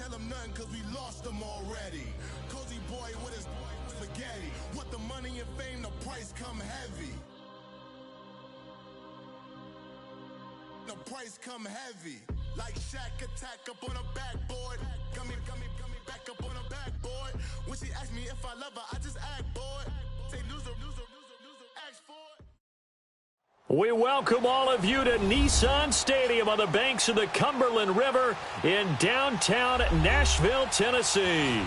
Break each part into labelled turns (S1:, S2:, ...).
S1: tell him nothing cause we lost him already. Cozy boy with his spaghetti. With the money and fame, the price come heavy. The price come heavy. Like Shaq attack up on a backboard. Gummy, back up on a backboard. When she asked me if I love her, I just act bored. Say loser, ask for it.
S2: We welcome all of you to Nissan Stadium on the banks of the Cumberland River in downtown Nashville, Tennessee.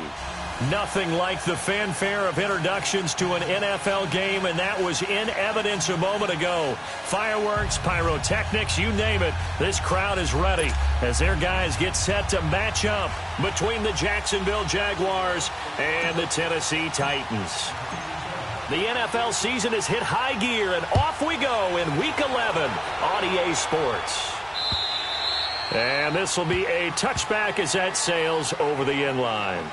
S2: Nothing like the fanfare of introductions to an NFL game, and that was in evidence a moment ago. Fireworks, pyrotechnics, you name it. This crowd is ready as their guys get set to match up between the Jacksonville Jaguars and the Tennessee Titans. The NFL season has hit high gear, and off we go in Week 11 on EA Sports. And this will be a touchback as that sails over the end line.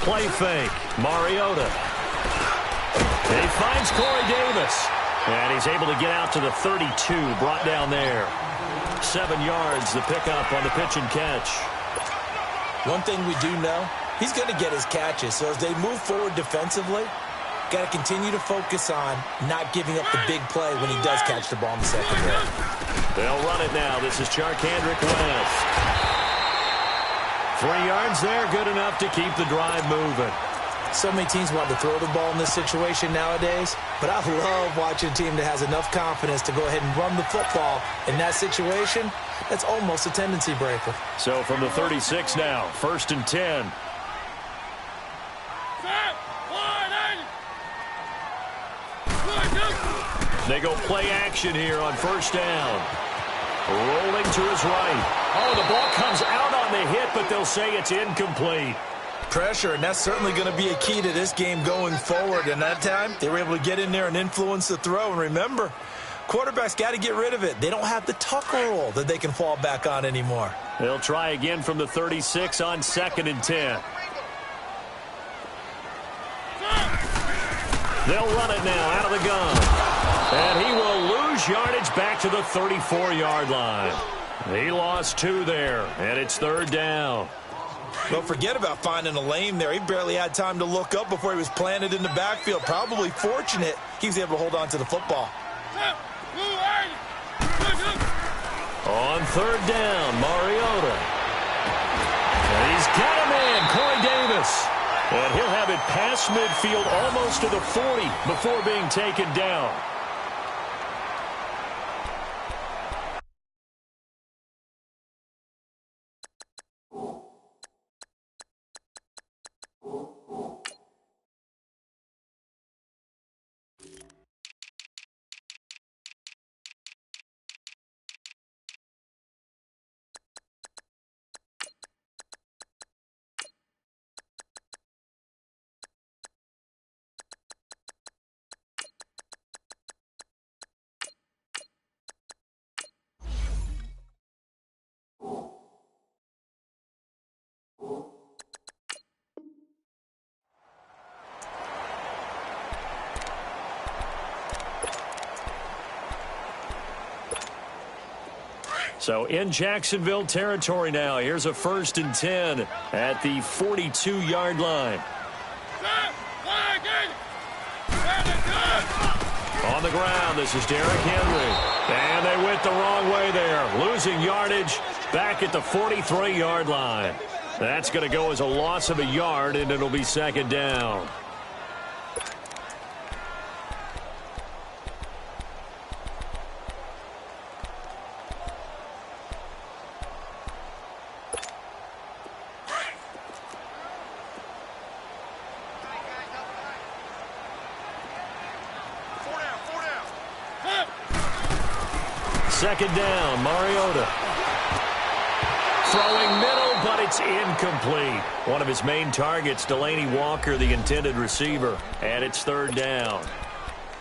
S2: Play fake. Mariota. He finds Corey Davis. And he's able to get out to the 32. Brought down there. 7 yards, the pickup on the pitch and catch.
S3: One thing we do know, he's going to get his catches. So as they move forward defensively, got to continue to focus on not giving up the big play when he does catch the ball in the secondary.
S2: They'll run it now. This is Charkandrick West. 3 yards there, good enough to keep the drive moving.
S3: So many teams want to throw the ball in this situation nowadays, but I love watching a team that has enough confidence to go ahead and run the football. In that situation, that's almost a tendency breaker.
S2: So from the 36 now, 1st and 10. They go play action here on 1st down. Rolling to his right. Oh, the ball comes out on the hit, but they'll say it's incomplete.
S3: Pressure, and that's certainly going to be a key to this game going forward. And that time, they were able to get in there and influence the throw. And remember, quarterbacks got to get rid of it. They don't have the Tucker rule that they can fall back on anymore.
S2: They'll try again from the 36 on 2nd and 10. They'll run it now out of the gun. And he will lose yardage back to the 34-yard line. He lost 2 there, and it's 3rd down.
S3: Don't forget about finding a lane there. He barely had time to look up before he was planted in the backfield. Probably fortunate he was able to hold on to the football.
S2: On 3rd down, Mariota. And he's got him in, Corey Davis. And he'll have it past midfield almost to the 40 before being taken down. So in Jacksonville territory now. Here's a 1st and 10 at the 42-yard line. On the ground, this is Derrick Henry. And they went the wrong way there. Losing yardage back at the 43-yard line. That's going to go as a loss of a yard, and it'll be 2nd down. Second down, Mariota. Throwing middle, but it's incomplete. One of his main targets, Delaney Walker, the intended receiver, and it's third down.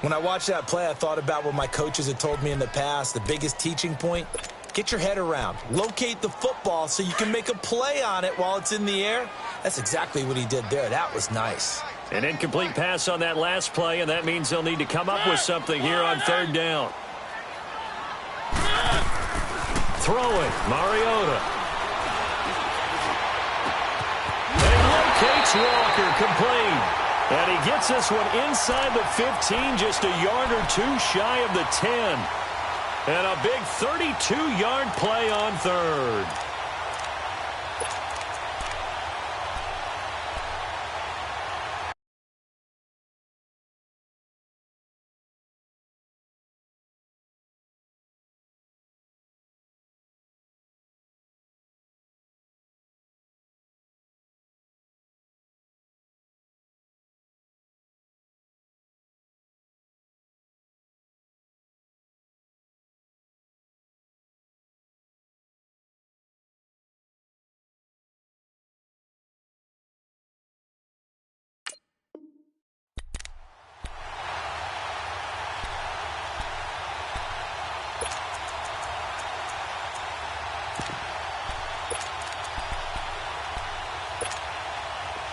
S3: When I watched that play, I thought about what my coaches had told me in the past. The biggest teaching point, get your head around. Locate the football so you can make a play on it while it's in the air. That's exactly what he did there. That was nice.
S2: An incomplete pass on that last play, and that means they'll need to come up with something here on third down. Throwing, Mariota. And he locates Walker, complete. And he gets this one inside the 15, just a yard or two shy of the 10. And a big 32-yard play on third.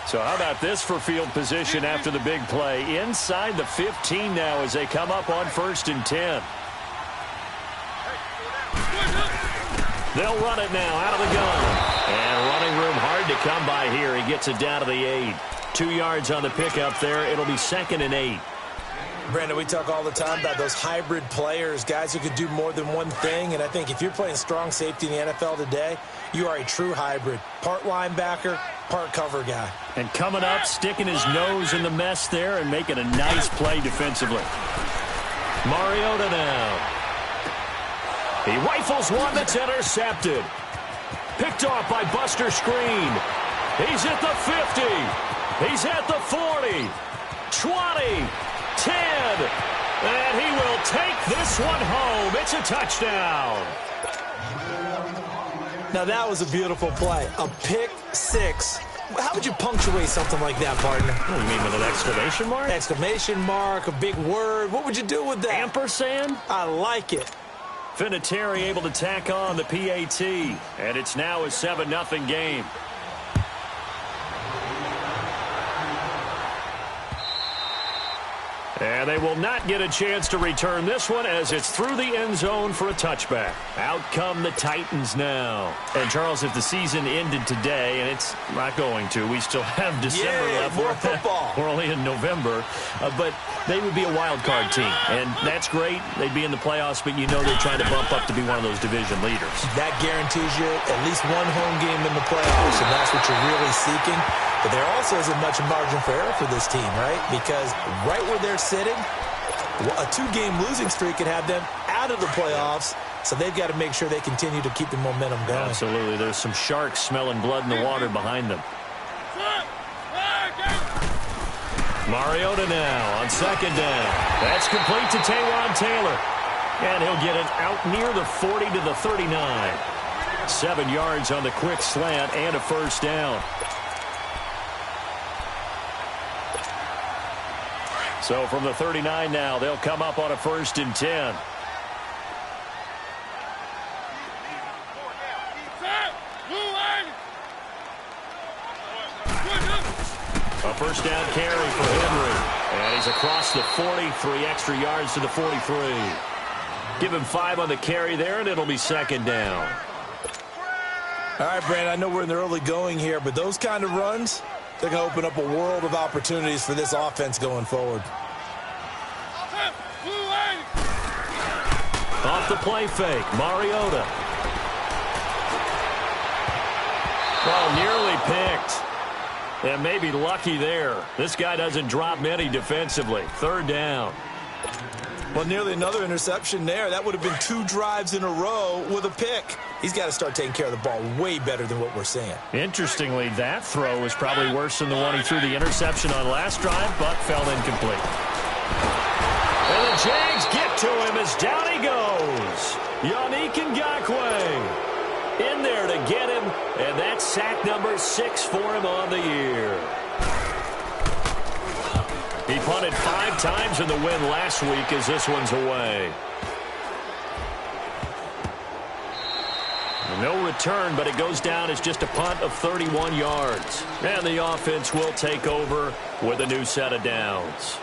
S2: So how about this for field position after the big play? Inside the 15 now as they come up on 1st and 10. They'll run it now out of the gun. And running room hard to come by here. He gets it down to the 8. 2 yards on the pickup there. It'll be 2nd and 8.
S3: Brandon, we talk all the time about those hybrid players, guys who could do more than one thing. And I think if you're playing strong safety in the NFL today, you are a true hybrid. Part linebacker, part cover guy.
S2: And coming up, sticking his nose in the mess there and making a nice play defensively. Mariota now. He rifles one that's intercepted. Picked off by Buster Screen. He's at the 50. He's at the 40. 20. 10. And he will take this one home. It's a touchdown.
S3: Now, that was a beautiful play. A pick six. How would you punctuate something like that, partner?
S2: You mean with an exclamation mark?
S3: Exclamation mark, a big word. What would you do with that?
S2: Ampersand?
S3: I like it.
S2: Vinatieri able to tack on the PAT. And it's now a 7-0 game. And they will not get a chance to return this one as it's through the end zone for a touchback. Out come the Titans now. And, Charles, if the season ended today, and it's not going to, we still have December left.
S3: More football.
S2: We're only in November. But they would be a wild card team. And that's great. They'd be in the playoffs, but you know they're trying to bump up to be one of those division leaders.
S3: That guarantees you at least one home game in the playoffs, and that's what you're really seeking. But there also isn't much margin for error for this team, right? Because right where they're sitting, a 2-game losing streak could have them out of the playoffs, so they've got to make sure they continue to keep the momentum going.
S2: Absolutely. There's some sharks smelling blood in the water behind them. Mariota now on 2nd down. That's complete to Taywan Taylor. And he'll get it out near the 40 to the 39. 7 yards on the quick slant and a first down. So from the 39 now, they'll come up on a 1st and 10. A first down carry for Henry. And he's across the 40, 3 extra yards to the 43. Give him 5 on the carry there, and it'll be 2nd down.
S3: All right, Brandon, I know we're in the early going here, but those kind of runs, they're going to open up a world of opportunities for this offense going forward.
S2: Off the play fake, Mariota. Well, nearly picked. And maybe lucky there. This guy doesn't drop many defensively. 3rd down.
S3: Well, nearly another interception there. That would have been 2 drives in a row with a pick. He's got to start taking care of the ball way better than what we're seeing.
S2: Interestingly, that throw was probably worse than the one he threw the interception on last drive, but fell incomplete. And the Jags get to him as down he goes. Yannick Ngakoue in there to get him, and that's sack number 6 for him on the year. He punted 5 times in the win last week as this one's away. No return, but it goes down as just a punt of 31 yards. And the offense will take over with a new set of downs.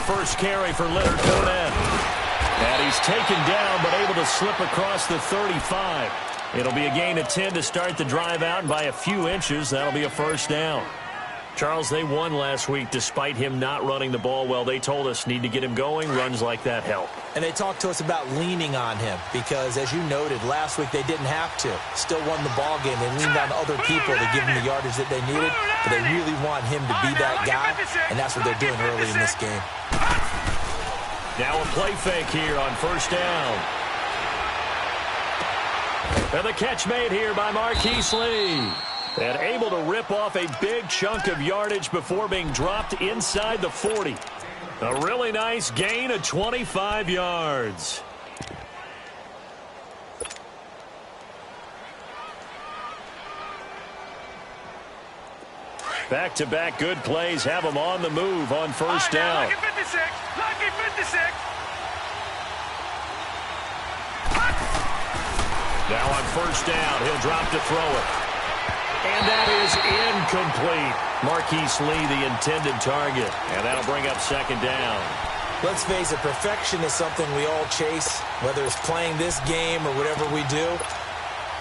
S2: First carry for Leonard Fournette. And he's taken down, but able to slip across the 35. It'll be a gain of 10 to start the drive out, and by a few inches, that'll be a first down. Charles, they won last week despite him not running the ball well. They told us need to get him going. Runs like that help.
S3: And they talked to us about leaning on him because, as you noted, last week they didn't have to. Still won the ball game. They leaned on other people to give them the yardage that they needed, but they really want him to be that guy, and that's what they're doing early in this game.
S2: Now a play fake here on first down. And the catch made here by Marquise Lee. And able to rip off a big chunk of yardage before being dropped inside the 40. A really nice gain of 25 yards. Back-to-back good plays have them on the move on first down.
S4: Lucky 56. Lucky 56.
S2: Now on first down, he'll drop to throw it. And that is incomplete. Marquise Lee, the intended target. And that'll bring up second down.
S3: Let's face it, perfection is something we all chase, whether it's playing this game or whatever we do.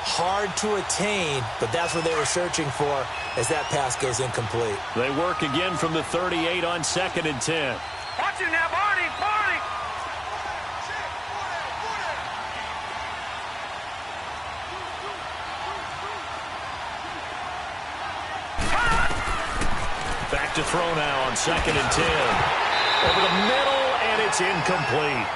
S3: Hard to attain, but that's what they were searching for as that pass goes incomplete.
S2: They work again from the 38 on 2nd and 10.
S4: Watch it now, Barney, Barney.
S2: Back to throw now on 2nd and 10. Over the middle, and it's incomplete.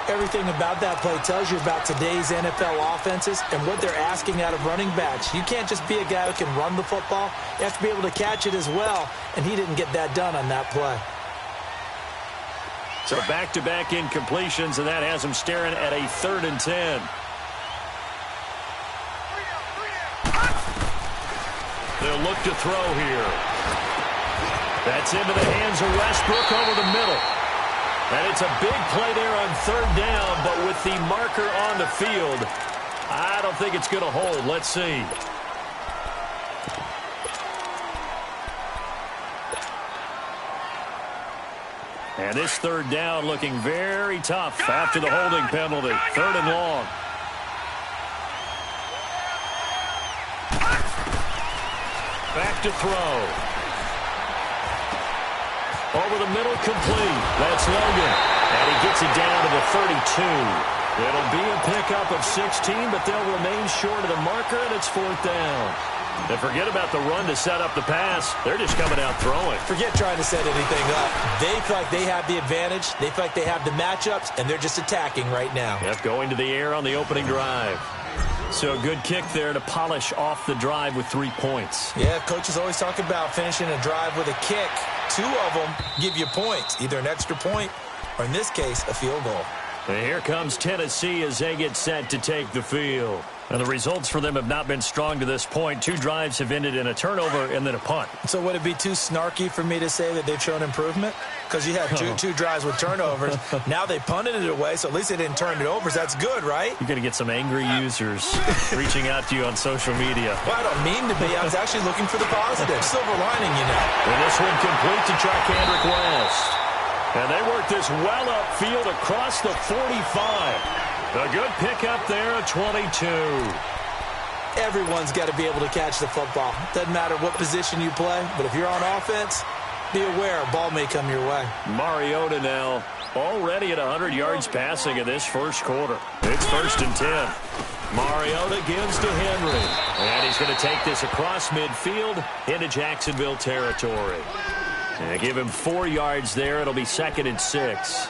S3: Everything about that play tells you about today's NFL offenses and what they're asking out of running backs. You can't just be a guy who can run the football. You have to be able to catch it as well, and he didn't get that done on that play.
S2: So back-to-back incompletions, and that has him staring at a 3rd and 10. They'll look to throw here. That's into the hands of Westbrook over the middle. And it's a big play there on 3rd down, but with the marker on the field, I don't think it's going to hold. Let's see. And this 3rd down looking very tough after the holding penalty. 3rd and long. Back to throw. Over the middle, complete. That's Logan. And he gets it down to the 32. It'll be a pickup of 16, but they'll remain short of the marker, and it's 4th down. And forget about the run to set up the pass. They're just coming out throwing.
S3: Forget trying to set anything up. They feel like they have the advantage. They feel like they have the matchups, and they're just attacking right now.
S2: Yep, going to the air on the opening drive. So a good kick there to polish off the drive with 3 points.
S3: Yeah, coaches always talk about finishing a drive with a kick. 2 of them give you points, either an extra point or, in this case, a field goal.
S2: And here comes Tennessee as they get set to take the field. And the results for them have not been strong to this point. 2 drives have ended in a turnover and then a punt.
S3: So would it be too snarky for me to say that they've shown improvement? Because you had two drives with turnovers. Now they punted it away, so at least they didn't turn it over. So that's good, right?
S2: You're going to get some angry users reaching out to you on social media.
S3: Well, I don't mean to be. I was actually looking for the positive. Silver lining, you know.
S2: And this one complete to Charkandrick West. And they work this well upfield across the 45. A good pickup there at 22.
S3: Everyone's got to be able to catch the football. Doesn't matter what position you play, but if you're on offense, be aware a ball may come your way.
S2: Mariota now already at 100 yards passing in this first quarter. It's 1st and 10. Mariota gives to Henry. And he's going to take this across midfield into Jacksonville territory. They give him 4 yards there. It'll be 2nd and 6.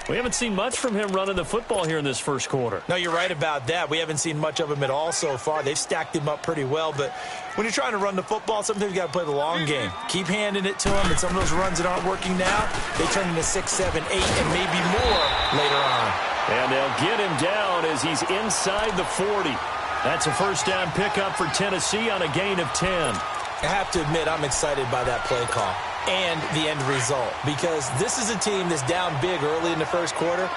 S2: We haven't seen much from him running the football here in this first quarter.
S3: No, you're right about that. We haven't seen much of him at all so far. They've stacked him up pretty well, but when you're trying to run the football, sometimes you got to play the long game. Keep handing it to him, and some of those runs that aren't working now, they turn into 6, 7, 8, and maybe more later on.
S2: And they'll get him down as he's inside the 40. That's a first down pickup for Tennessee on a gain of 10.
S3: I have to admit, I'm excited by that play call and the end result, because this is a team that's down big early in the first quarter,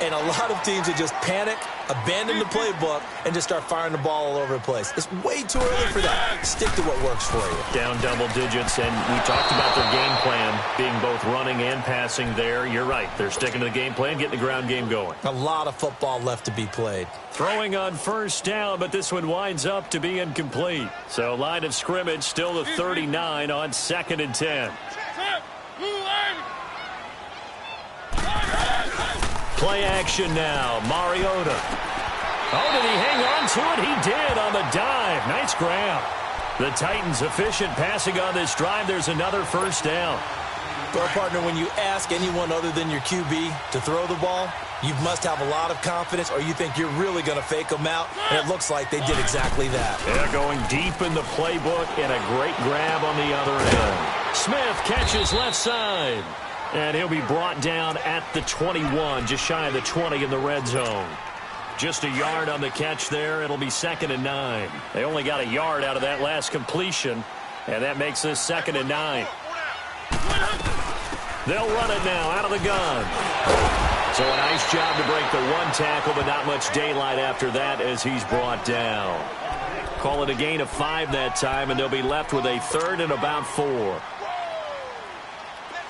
S3: and a lot of teams that just panic, abandon the playbook, and just start firing the ball all over the place. It's way too early for that. Stick to what works for you.
S2: Down double digits, and we talked about their game plan being both running and passing there. You're right. They're sticking to the game plan, getting the ground game going.
S3: A lot of football left to be played.
S2: Throwing on first down, but this one winds up to be incomplete. So line of scrimmage still the 39 on 2nd and 10. Play action now. Mariota. Oh, did he hang on to it? He did on the dive. Nice grab. The Titans efficient passing on this drive. There's another first down.
S3: Well, partner, when you ask anyone other than your QB to throw the ball, you must have a lot of confidence, or you think you're really going to fake them out, and it looks like they did exactly that.
S2: They're going deep in the playbook, and a great grab on the other end. Smith catches left side. And he'll be brought down at the 21, just shy of the 20 in the red zone. Just a yard on the catch there. It'll be 2nd and 9. They only got a yard out of that last completion, and that makes this 2nd and 9. They'll run it now out of the gun. So a nice job to break the 1 tackle, but not much daylight after that as he's brought down. Call it a gain of 5 that time, and they'll be left with a 3rd and about 4.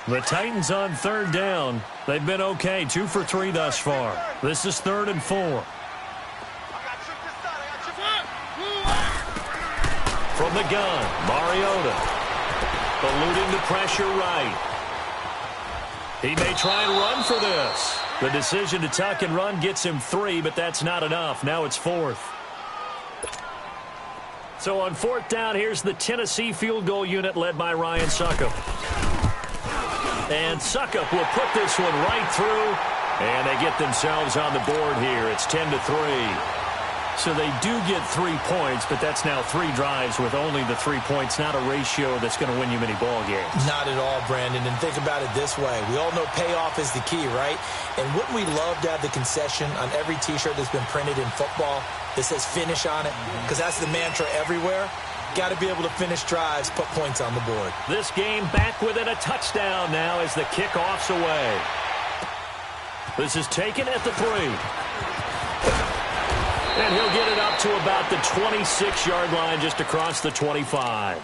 S2: The Titans on 3rd down. They've been okay, 2 for 3 thus far. This is 3rd and 4. From the gun, Mariota. Eluding the pressure right. He may try and run for this. The decision to tuck and run gets him 3, but that's not enough. Now it's 4th. So on 4th down, here's the Tennessee field goal unit led by Ryan Suckup. And Suckup will put this one right through, and they get themselves on the board here. It's 10-3. So they do get 3 points, but that's now 3 drives with only the 3 points, not a ratio that's going to win you many ball games.
S3: Not at all, Brandon. And think about it this way. We all know payoff is the key, right? And wouldn't we love to have the concession on every T-shirt that's been printed in football that says finish on it? Because that's the mantra everywhere. Got to be able to finish drives, put points on the board.
S2: This game back within a touchdown now as the kickoff's away. This is taken at the 3. And he'll get it up to about the 26-yard line, just across the 25.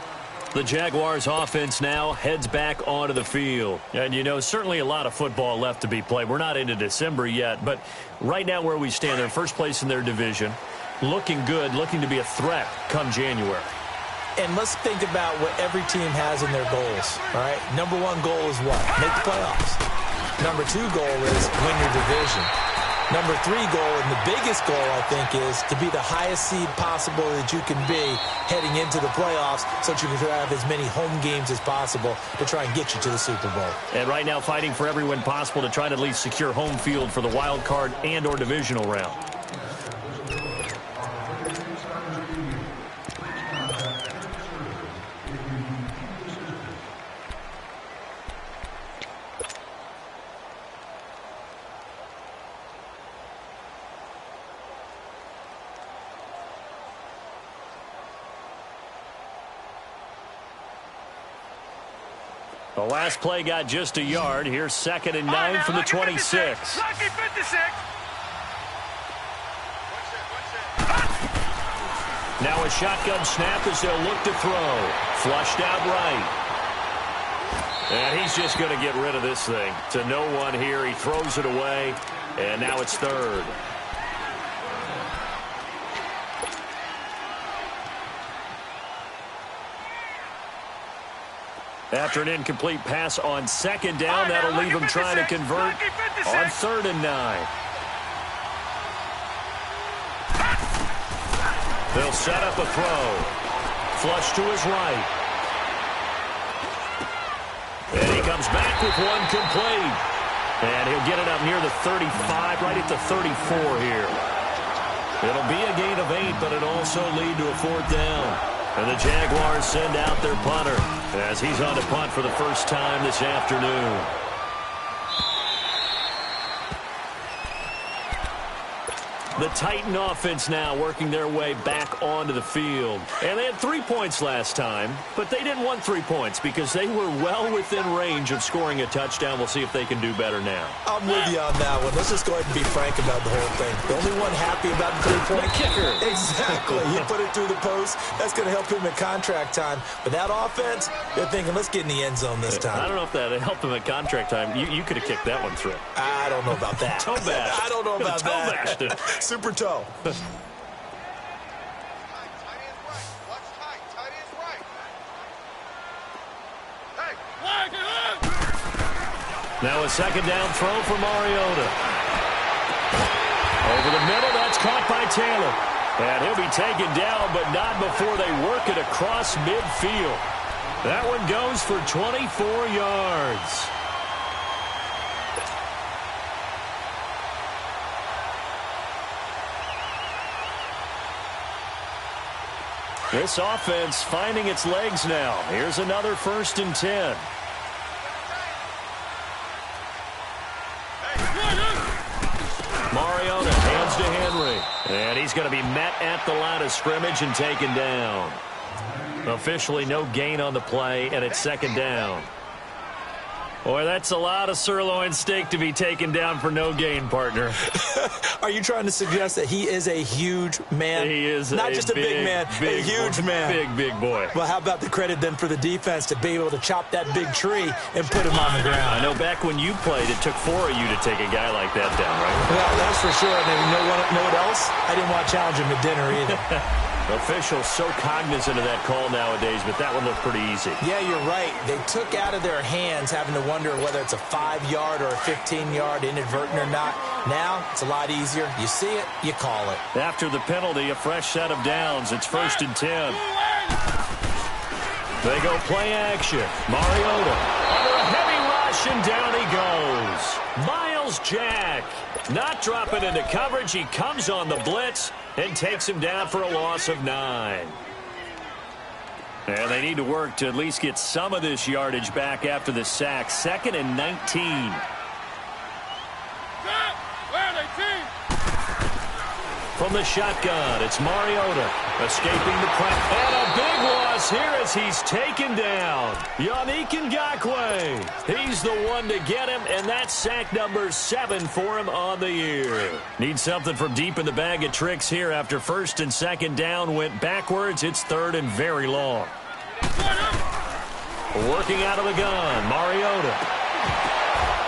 S2: The Jaguars offense now heads back onto the field. And, you know, certainly a lot of football left to be played. We're not into December yet, but right now where we stand, they're first place in their division. Looking good, looking to be a threat come January.
S3: And let's think about what every team has in their goals, all right? Number 1 goal is what? Make the playoffs. Number 2 goal is win your division. Number 3 goal, and the biggest goal, I think, is to be the highest seed possible that you can be heading into the playoffs so that you can have as many home games as possible to try and get you to the Super Bowl.
S2: And right now fighting for every win possible to try to at least secure home field for the wild card and or divisional round. The last play got just a yard. Here's 2nd and 9 from the 26.
S4: Lucky 56.
S2: Now a shotgun snap as they'll look to throw. Flushed out right. And he's just going to get rid of this thing. To no one here. He throws it away. And now it's 3rd. After an incomplete pass on 2nd down, that'll leave him trying to convert on 3rd and 9. They'll set up a throw. Flush to his right. And he comes back with one complete. And he'll get it up near the 35, right at the 34 here. It'll be a gain of 8, but it'll also lead to a 4th down. And the Jaguars send out their punter as he's on to punt for the first time this afternoon. The Titan offense now working their way back onto the field. And they had 3 points last time, but they didn't want 3 points because they were well within range of scoring a touchdown. We'll see if they can do better now.
S3: I'm with you on that one. Let's just go ahead and be frank about the whole thing. The only one happy about the 3-point
S2: kicker.
S3: Exactly. He put it through the post. That's going to help him at contract time. But that offense, they're thinking, let's get in the end zone this time.
S2: I don't know if that helped him at contract time. You could have kicked that one through.
S3: I don't know about that.
S2: Toe bash.
S3: I don't know about that.
S2: Toe bashed it.
S3: Super toe.
S2: Now a second down throw for Mariota. Over the middle, that's caught by Taylor. And he'll be taken down, but not before they work it across midfield. That one goes for 24 yards. This offense finding its legs now. Here's another 1st and 10. Mariota hands to Henry. And he's going to be met at the line of scrimmage and taken down. Officially no gain on the play, and it's 2nd down. Boy, that's a lot of sirloin steak to be taken down for no gain, partner.
S3: Are you trying to suggest that he is a huge man?
S2: He is
S3: not just a big man, a huge man.
S2: Big boy.
S3: Well, how about the credit then for the defense to be able to chop that big tree and put him on the ground?
S2: I know back when you played, it took 4 of you to take a guy like that down, right?
S3: Well, that's for sure. And you know what else? I didn't want to challenge him to dinner either.
S2: Officials so cognizant of that call nowadays, but that one looked pretty easy.
S3: Yeah, you're right. They took out of their hands having to wonder whether it's a 5-yard or a 15-yard inadvertent or not. Now, it's a lot easier. You see it, you call it.
S2: After the penalty, a fresh set of downs. It's 1st and 10. They go play action. Mariota under a heavy rush, and down he goes. Miles Jack not dropping into coverage. He comes on the blitz and takes him down for a loss of 9. And they need to work to at least get some of this yardage back after the sack. 2nd and 19. From the shotgun, it's Mariota escaping the press. And a big loss here as he's taken down. Yannick Ngakoue. He's the one to get him, and that's sack number 7 for him on the year. Need something from deep in the bag of tricks here after 1st and 2nd down went backwards. It's 3rd and very long. Working out of the gun, Mariota.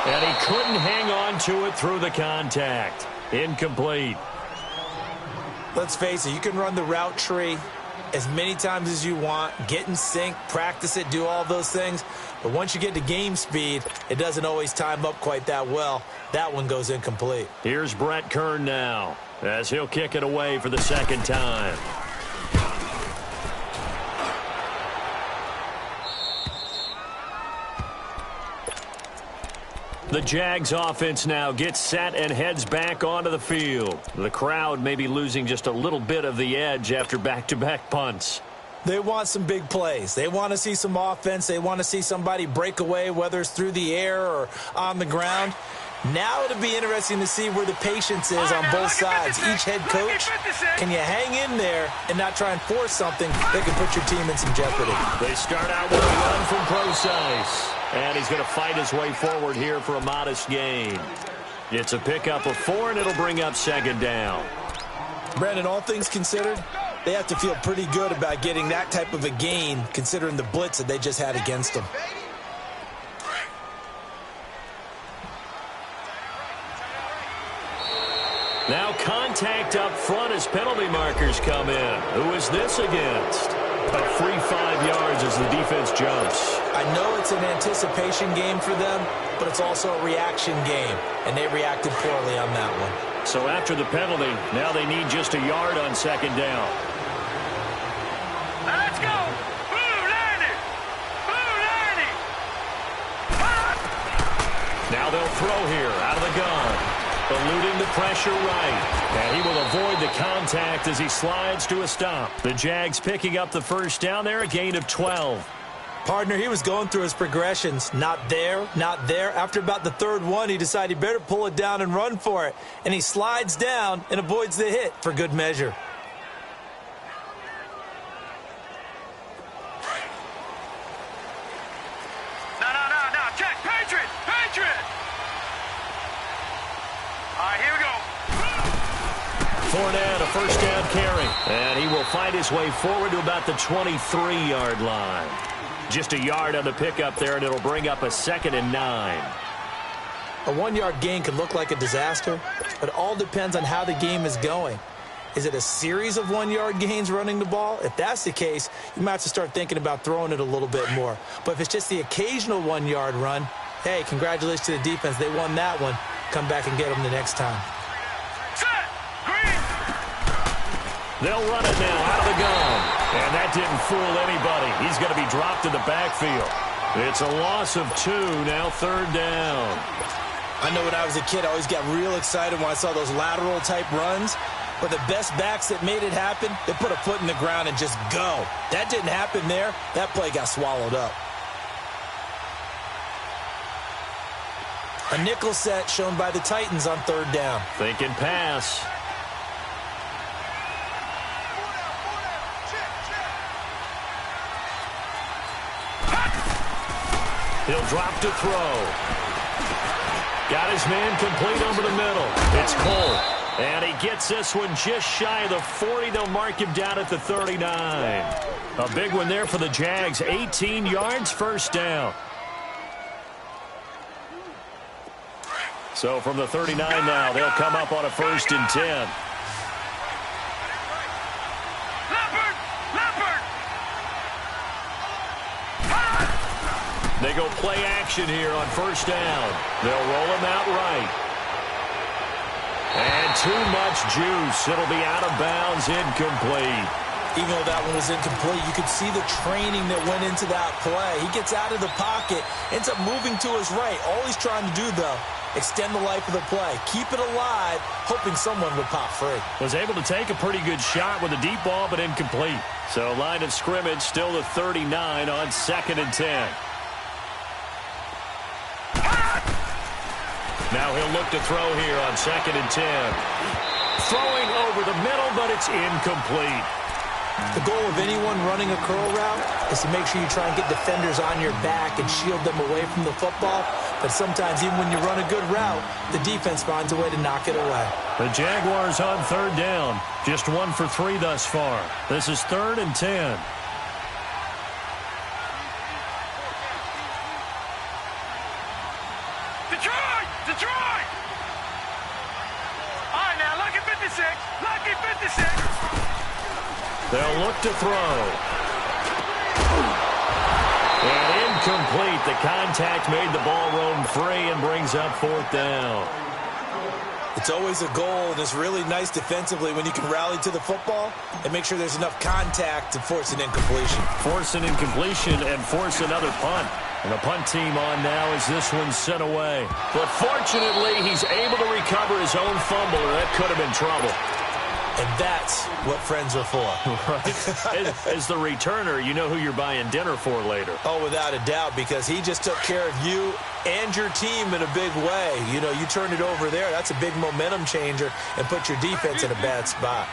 S2: And he couldn't hang on to it through the contact. Incomplete.
S3: Let's face it, you can run the route tree as many times as you want, get in sync, practice it, do all those things. But once you get to game speed, it doesn't always time up quite that well. That one goes incomplete.
S2: Here's Brett Kern now as he'll kick it away for the 2nd time. The Jags offense now gets set and heads back onto the field. The crowd may be losing just a little bit of the edge after back-to-back punts.
S3: They want some big plays. They want to see some offense. They want to see somebody break away, whether it's through the air or on the ground. Now it'll be interesting to see where the patience is on both sides. Each head coach, can you hang in there and not try and force something that can put your team in some jeopardy?
S2: They start out with a run from Procise. And he's going to fight his way forward here for a modest gain. It's a pickup of 4, and it'll bring up 2nd down.
S3: Brandon, all things considered, they have to feel pretty good about getting that type of a gain, considering the blitz that they just had against them.
S2: Now contact up front as penalty markers come in. Who is this against? A free 5 yards as the defense jumps.
S3: I know it's an anticipation game for them, but it's also a reaction game, and they reacted poorly on that one.
S2: So after the penalty, now they need just a yard on 2nd down.
S4: Let's go! Blue Lightning! Blue Lightning!
S2: Now they'll throw here out of the gun. Eluding the pressure right. And he will avoid the contact as he slides to a stop. The Jags picking up the first down there, a gain of 12.
S3: Partner, he was going through his progressions. Not there, not there. After about the third one, he decided he better pull it down and run for it. And he slides down and avoids the hit for good measure.
S4: No. Check. Patriot. All right, here we go.
S2: Fournette, a first down carry. And he will fight his way forward to about the 23-yard line. Just a yard on the pickup there, and it'll bring up a 2nd and 9.
S3: A 1-yard gain could look like a disaster, but it all depends on how the game is going. Is it a series of 1-yard gains running the ball? If that's the case, you might have to start thinking about throwing it a little bit more. But if it's just the occasional 1-yard run, hey, congratulations to the defense. They won that one. Come back and get them the next time.
S4: Set. Green.
S2: They'll run it now out of the gun. And that didn't fool anybody. He's going to be dropped in the backfield. It's a loss of 2, now 3rd down.
S3: I know when I was a kid, I always got real excited when I saw those lateral-type runs. But the best backs that made it happen, they put a foot in the ground and just go. That didn't happen there. That play got swallowed up. A nickel set shown by the Titans on 3rd down.
S2: Thinking pass. He'll drop to throw. Got his man complete over the middle. It's Cole. And he gets this one just shy of the 40. They'll mark him down at the 39. A big one there for the Jags. 18 yards, first down. So from the 39 now, they'll come up on a 1st and 10. They go play action here on 1st down. They'll roll him out right. And too much juice. It'll be out of bounds, incomplete.
S3: Even though that one was incomplete, you could see the training that went into that play. He gets out of the pocket, ends up moving to his right. All he's trying to do, though, extend the life of the play. Keep it alive, hoping someone would pop free.
S2: Was able to take a pretty good shot with a deep ball, but incomplete. So line of scrimmage still the 39 on 2nd and 10. Now he'll look to throw here on 2nd and 10. Throwing over the middle, but it's incomplete.
S3: The goal of anyone running a curl route is to make sure you try and get defenders on your back and shield them away from the football. But sometimes even when you run a good route, the defense finds a way to knock it away.
S2: The Jaguars on 3rd down. Just 1 for 3 thus far. This is 3rd and 10.
S4: Detroit! All right, now, lucky 56. Lucky 56.
S2: They'll look to throw. And incomplete. The contact made the ball roam free and brings up 4th down.
S3: It's always a goal, and it's really nice defensively when you can rally to the football and make sure there's enough contact to force an incompletion.
S2: Force an incompletion and force another punt. And the punt team on now as this one's sent away. But fortunately, he's able to recover his own fumble, or that could have been trouble.
S3: And that's what friends are for.
S2: Right. As the returner, you know who you're buying dinner for later.
S3: Oh, without a doubt, because he just took care of you and your team in a big way. You know, you turned it over there. That's a big momentum changer and put your defense in a bad spot.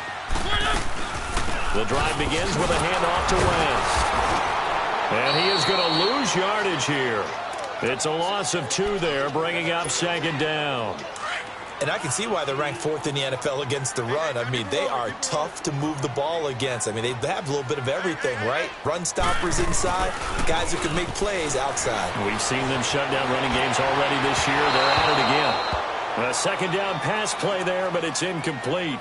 S2: The drive begins with a handoff to Wentz. And he is going to lose yardage here. It's a loss of 2 there, bringing up 2nd down.
S3: And I can see why they're ranked 4th in the NFL against the run. I mean, they are tough to move the ball against. I mean, they have a little bit of everything, right? Run stoppers inside, guys who can make plays outside.
S2: We've seen them shut down running games already this year. They're at it again. A 2nd down pass play there, but it's incomplete.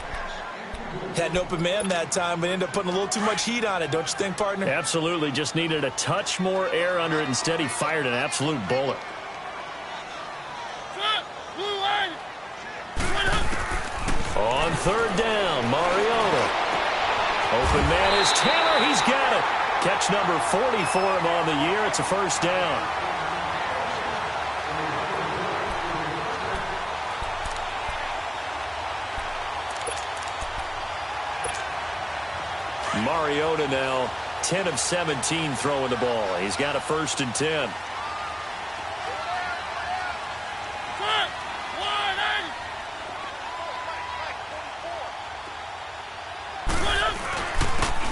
S3: Had an open man that time, but ended up putting a little too much heat on it, don't you think, partner?
S2: Absolutely. Just needed a touch more air under it. Instead, he fired an absolute bullet. On 3rd down, Mariota. Open man is Taylor. He's got it. Catch number 40 for him on the year. It's a 1st down. Mariota now 10 of 17 throwing the ball. He's got a 1st and 10.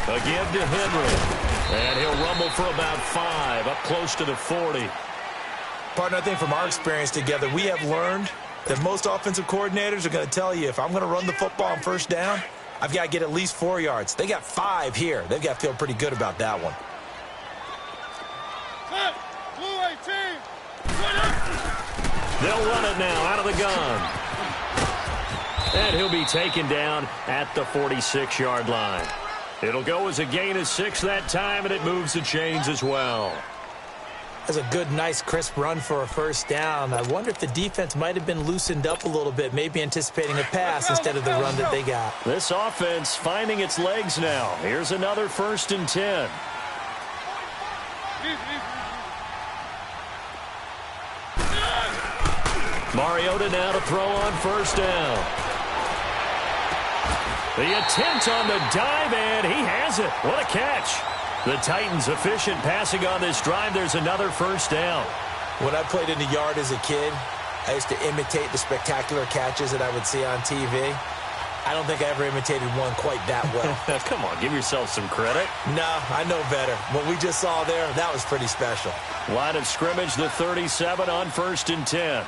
S2: Again to Henry. And he'll rumble for about 5, up close to the 40.
S3: Partner, I think from our experience together, we have learned that most offensive coordinators are going to tell you, if I'm going to run the football on 1st down, I've got to get at least 4 yards. They got 5 here. They've got to feel pretty good about that one.
S2: They'll run it now out of the gun. And he'll be taken down at the 46-yard line. It'll go as a gain of 6 that time, and it moves the chains as well.
S3: That's a good, nice, crisp run for a 1st down. I wonder if the defense might have been loosened up a little bit, maybe anticipating a pass instead of the run that they got.
S2: This offense finding its legs now. Here's another 1st and 10. Mariota now to throw on 1st down. The attempt on the dive, and he has it. What a catch. The Titans efficient passing on this drive. There's another 1st down.
S3: When I played in the yard as a kid, I used to imitate the spectacular catches that I would see on TV. I don't think I ever imitated one quite that well.
S2: Come on, give yourself some credit.
S3: No, I know better. What we just saw there, that was pretty special.
S2: Line of scrimmage, the 37 on 1st and 10.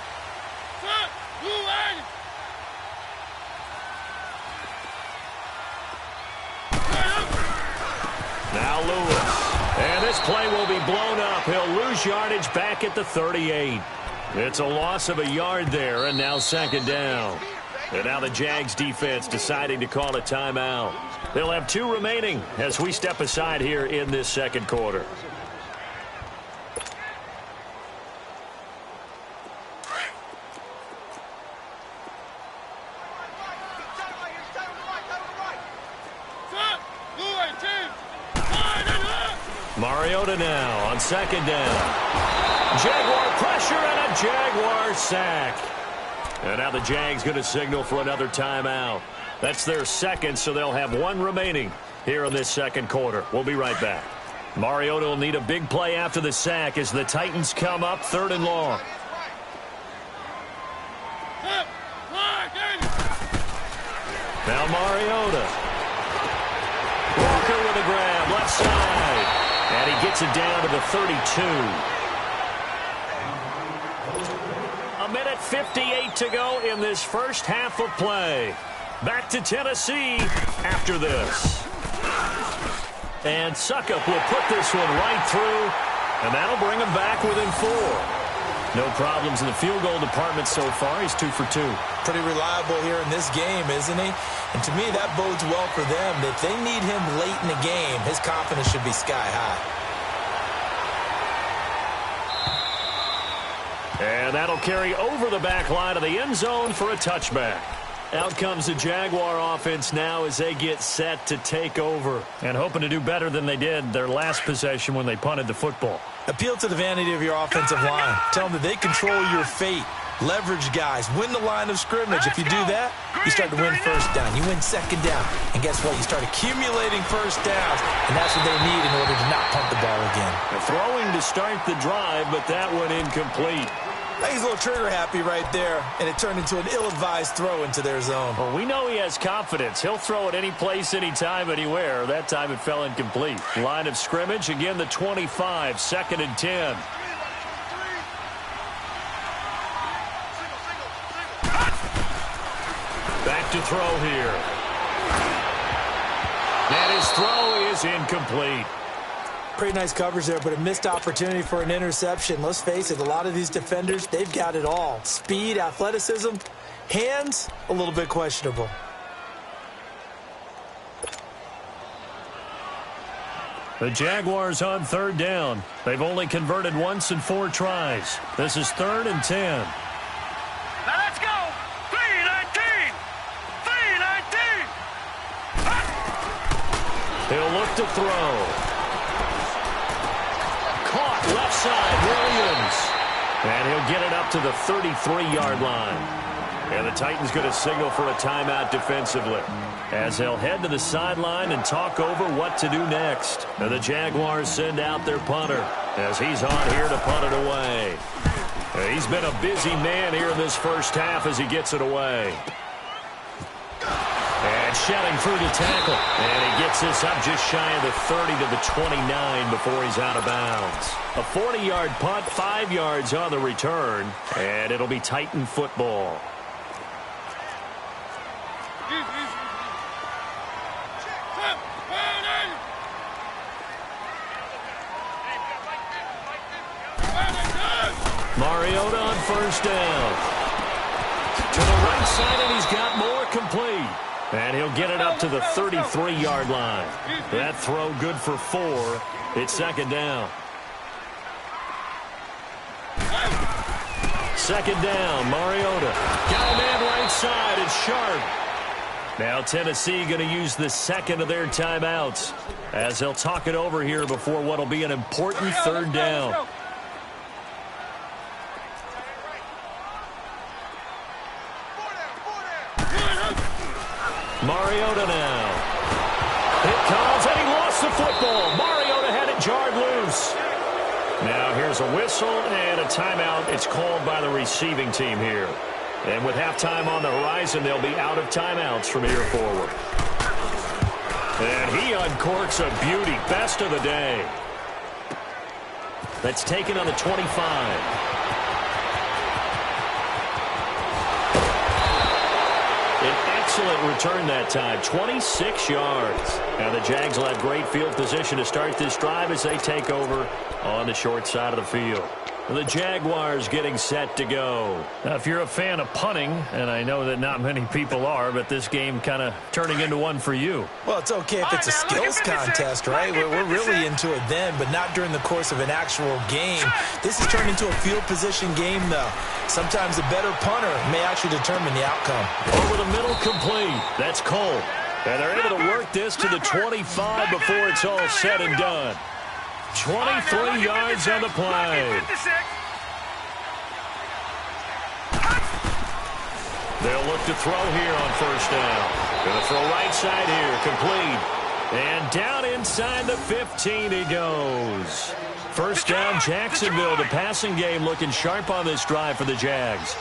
S2: Now Lewis. And this play will be blown up. He'll lose yardage back at the 38. It's a loss of a yard there, and now 2nd down. And now the Jags defense deciding to call a timeout. They'll have 2 remaining as we step aside here in this 2nd quarter. Mariota now on 2nd down. Jaguar pressure and a Jaguar sack. And now the Jags going to signal for another timeout. That's their 2nd, so they'll have 1 remaining here in this 2nd quarter. We'll be right back. Mariota will need a big play after the sack as the Titans come up 3rd and long. Now Mariota. Walker with a grab, left side. And he gets it down to the 32. A minute 58 to go in this 1st half of play. Back to Tennessee after this. And Suckup will put this one right through, and that'll bring him back within 4. No problems in the field goal department so far. He's 2 for 2.
S3: Pretty reliable here in this game, isn't he? And to me, that bodes well for them. If they need him late in the game, his confidence should be sky high.
S2: And that'll carry over the back line of the end zone for a touchback. Out comes the Jaguar offense now as they get set to take over and hoping to do better than they did their last possession when they punted the football.
S3: Appeal to the vanity of your offensive line. Tell them that they control your fate. Leverage guys. Win the line of scrimmage. If you do that, you start to win 1st down. You win 2nd down. And guess what? You start accumulating 1st downs. And that's what they need in order to not punt the ball again.
S2: Throwing to start the drive, but that one incomplete.
S3: He's a little trigger happy right there, and it turned into an ill-advised throw into their zone.
S2: Well, we know he has confidence. He'll throw it any place, anytime, anywhere. That time it fell incomplete. Line of scrimmage, again the 25, 2nd and 10. Back to throw here. And his throw is incomplete.
S3: Pretty nice coverage there, but a missed opportunity for an interception. Let's face it, a lot of these defenders, they've got it all. Speed, athleticism, hands, a little bit questionable.
S2: The Jaguars on 3rd down. They've only converted once in 4 tries. This is 3rd and 10.
S4: Now let's go. 3-19. 3-19.
S2: He'll look to throw. Caught left side, Williams. And he'll get it up to the 33-yard line. And the Titans going to signal for a timeout defensively as they'll head to the sideline and talk over what to do next. And the Jaguars send out their punter as he's on here to punt it away. He's been a busy man here in this first half as he gets it away. And shouting through the tackle. And he gets this up just shy of the 30 to the 29 before he's out of bounds. A 40-yard punt, 5 yards on the return. And it'll be Titan football. Mariota on first down. To the right side, and he's got more complete. And he'll get it up to the 33-yard line. That throw good for 4. It's second down. Second down, Mariota. Got a man right side. It's Sharp. Now Tennessee going to use the second of their timeouts as they'll talk it over here before what will be an important third down. Mariota now. It comes, and he lost the football. Mariota had it jarred loose. Now here's a whistle and a timeout. It's called by the receiving team here. And with halftime on the horizon, they'll be out of timeouts from here forward. And he uncorks a beauty. Best of the day. That's taken on the 25. Excellent return that time, 26 yards. Now the Jags will have great field position to start this drive as they take over on the short side of the field. The Jaguars getting set to go. Now, if you're a fan of punting, and I know that not many people are, but this game kind of turning into one for you.
S3: Well, it's okay if it's a skills contest, right? We're really into it then, but not during the course of an actual game. This has turned into a field position game, though. Sometimes the better punter may actually determine the outcome.
S2: Over the middle, complete. That's Cole. And they're able to work this to the 25 before it's all said and done. 23 yards on the play. They'll look to throw here on first down. Going to throw right side here, complete. And down inside the 15 he goes. First down, Jacksonville. The passing game looking sharp on this drive for the Jags.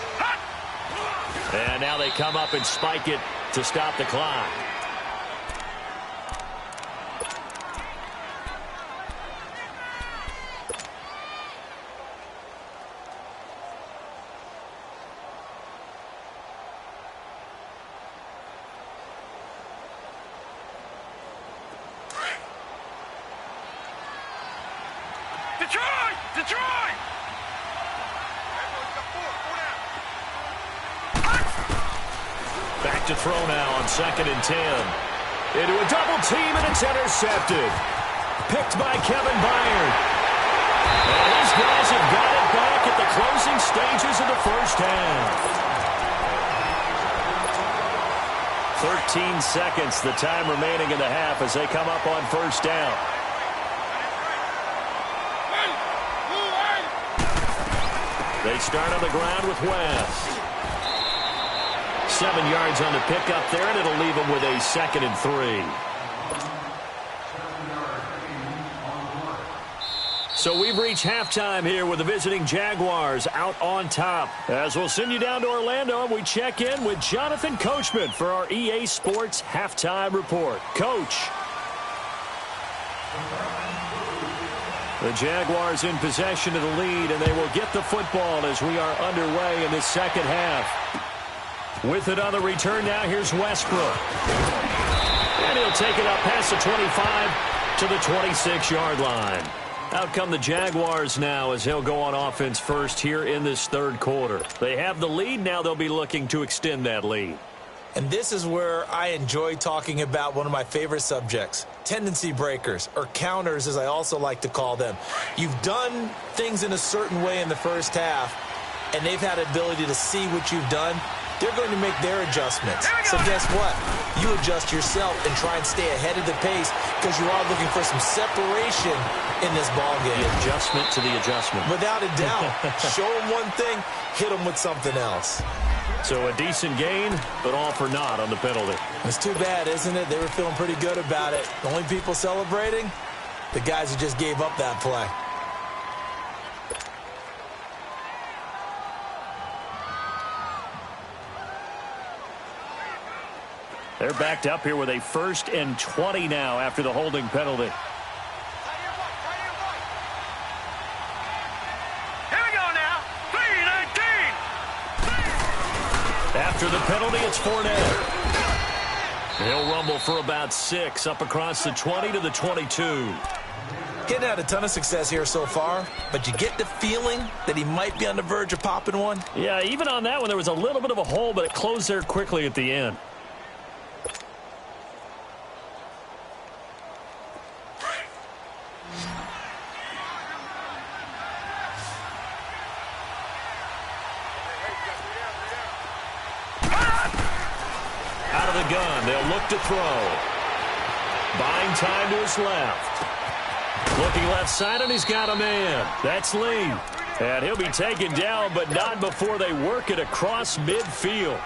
S2: And now they come up and spike it to stop the clock.
S4: Detroit!
S2: Back to throw now on 2nd and 10. Into a double team, and it's intercepted. Picked by Kevin Byard. And these guys have got it back at the closing stages of the first half. 13 seconds, the time remaining in the half as they come up on first down. They start on the ground with West. 7 yards on the pickup there, and it'll leave them with a 2nd and 3. So we've reached halftime here with the visiting Jaguars out on top. As we'll send you down to Orlando, and we check in with Jonathan Coachman for our EA Sports Halftime Report. Coach. The Jaguars in possession of the lead, and they will get the football as we are underway in this second half. With it on the return now, here's Westbrook. And he'll take it up past the 25 to the 26-yard line. Out come the Jaguars now as they'll go on offense first here in this third quarter. They have the lead. Now they'll be looking to extend that lead.
S3: And this is where I enjoy talking about one of my favorite subjects, tendency breakers, or counters as I also like to call them. You've done things in a certain way in the first half, and they've had the ability to see what you've done. They're going to make their adjustments. So guess what? you adjust yourself and try and stay ahead of the pace because you are looking for some separation in this ball game.
S2: The adjustment to the adjustment.
S3: Without a doubt. Show them one thing, hit them with something else.
S2: So a decent gain, but all for naught on the penalty.
S3: It's too bad, isn't it? They were feeling pretty good about it. The only people celebrating, the guys who just gave up that play.
S2: They're backed up here with a 1st and 20 now after the holding penalty.
S4: Here we go now. 3-19.
S2: After the penalty, it's Fournette. He'll rumble for about 6 up across the 20 to the 22.
S3: Getting had a ton of success here so far, but you get the feeling that he might be on the verge of popping one.
S2: Yeah, even on that one, there was a little bit of a hole, but it closed there quickly at the end. Out of the gun, they'll look to throw. Buying time to his left. Looking left side, and he's got a man. That's Lee. And he'll be taken down, but not before they work it across midfield.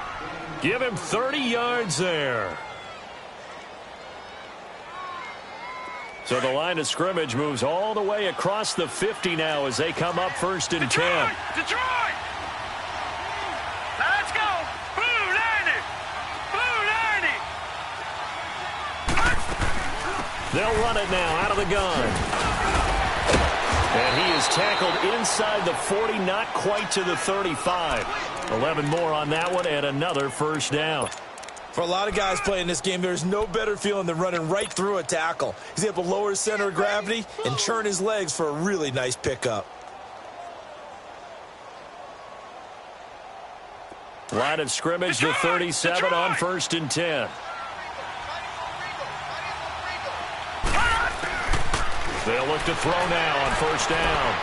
S2: Give him 30 yards there. So the line of scrimmage moves all the way across the 50 now as they come up 1st and 10.
S4: Detroit! Now let's go! Blue 90! Blue 90!
S2: They'll run it now out of the gun. And he is tackled inside the 40, not quite to the 35. 11 more on that one and another 1st down.
S3: For a lot of guys playing this game, there's no better feeling than running right through a tackle. He's able to lower his center of gravity and churn his legs for a really nice pickup.
S2: Line of scrimmage to 37 on 1st and 10. They'll look to throw now on 1st down.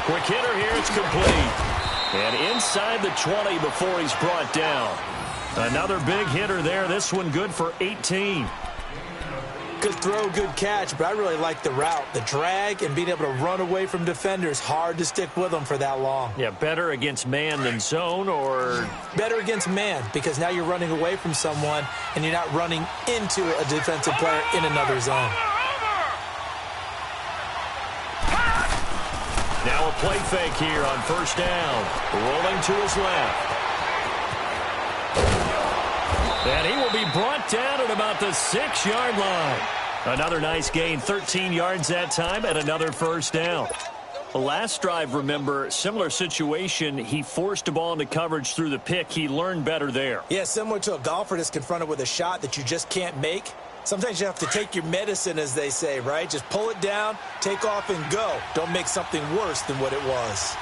S2: Quick hitter here, it's complete. And inside the 20 before he's brought down. Another big hitter there, this one good for 18.
S3: Good throw, good catch, but I really like the route. The drag and being able to run away from defenders, hard to stick with them for that long.
S2: Yeah, better against man than zone, or?
S3: Better against man, because now you're running away from someone and you're not running into a defensive player in another zone.
S2: Now a play fake here on 1st down. Rolling to his left. And he will be brought down at about the 6-yard line. Another nice gain, 13 yards that time, and another 1st down. The last drive, remember, similar situation. He forced a ball into coverage through the pick. He learned better there.
S3: Yeah, similar to a golfer that's confronted with a shot that you just can't make. Sometimes you have to take your medicine, as they say, right? Just pull it down, take off, and go. Don't make something worse than what it was.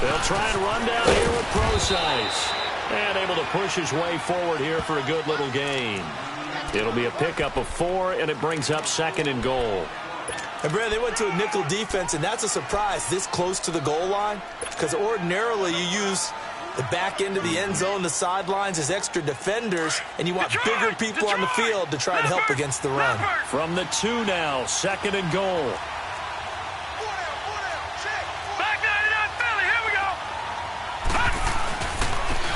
S2: They'll try and run down here with Procise. And able to push his way forward here for a good little gain. It'll be a pickup of 4, and it brings up 2nd and goal.
S3: And, Brad, they went to a nickel defense, and that's a surprise this close to the goal line, because ordinarily you use the back end of the end zone, the sidelines as extra defenders, and you want bigger people on the field to try and help against the run.
S2: From the 2 now, 2nd and goal.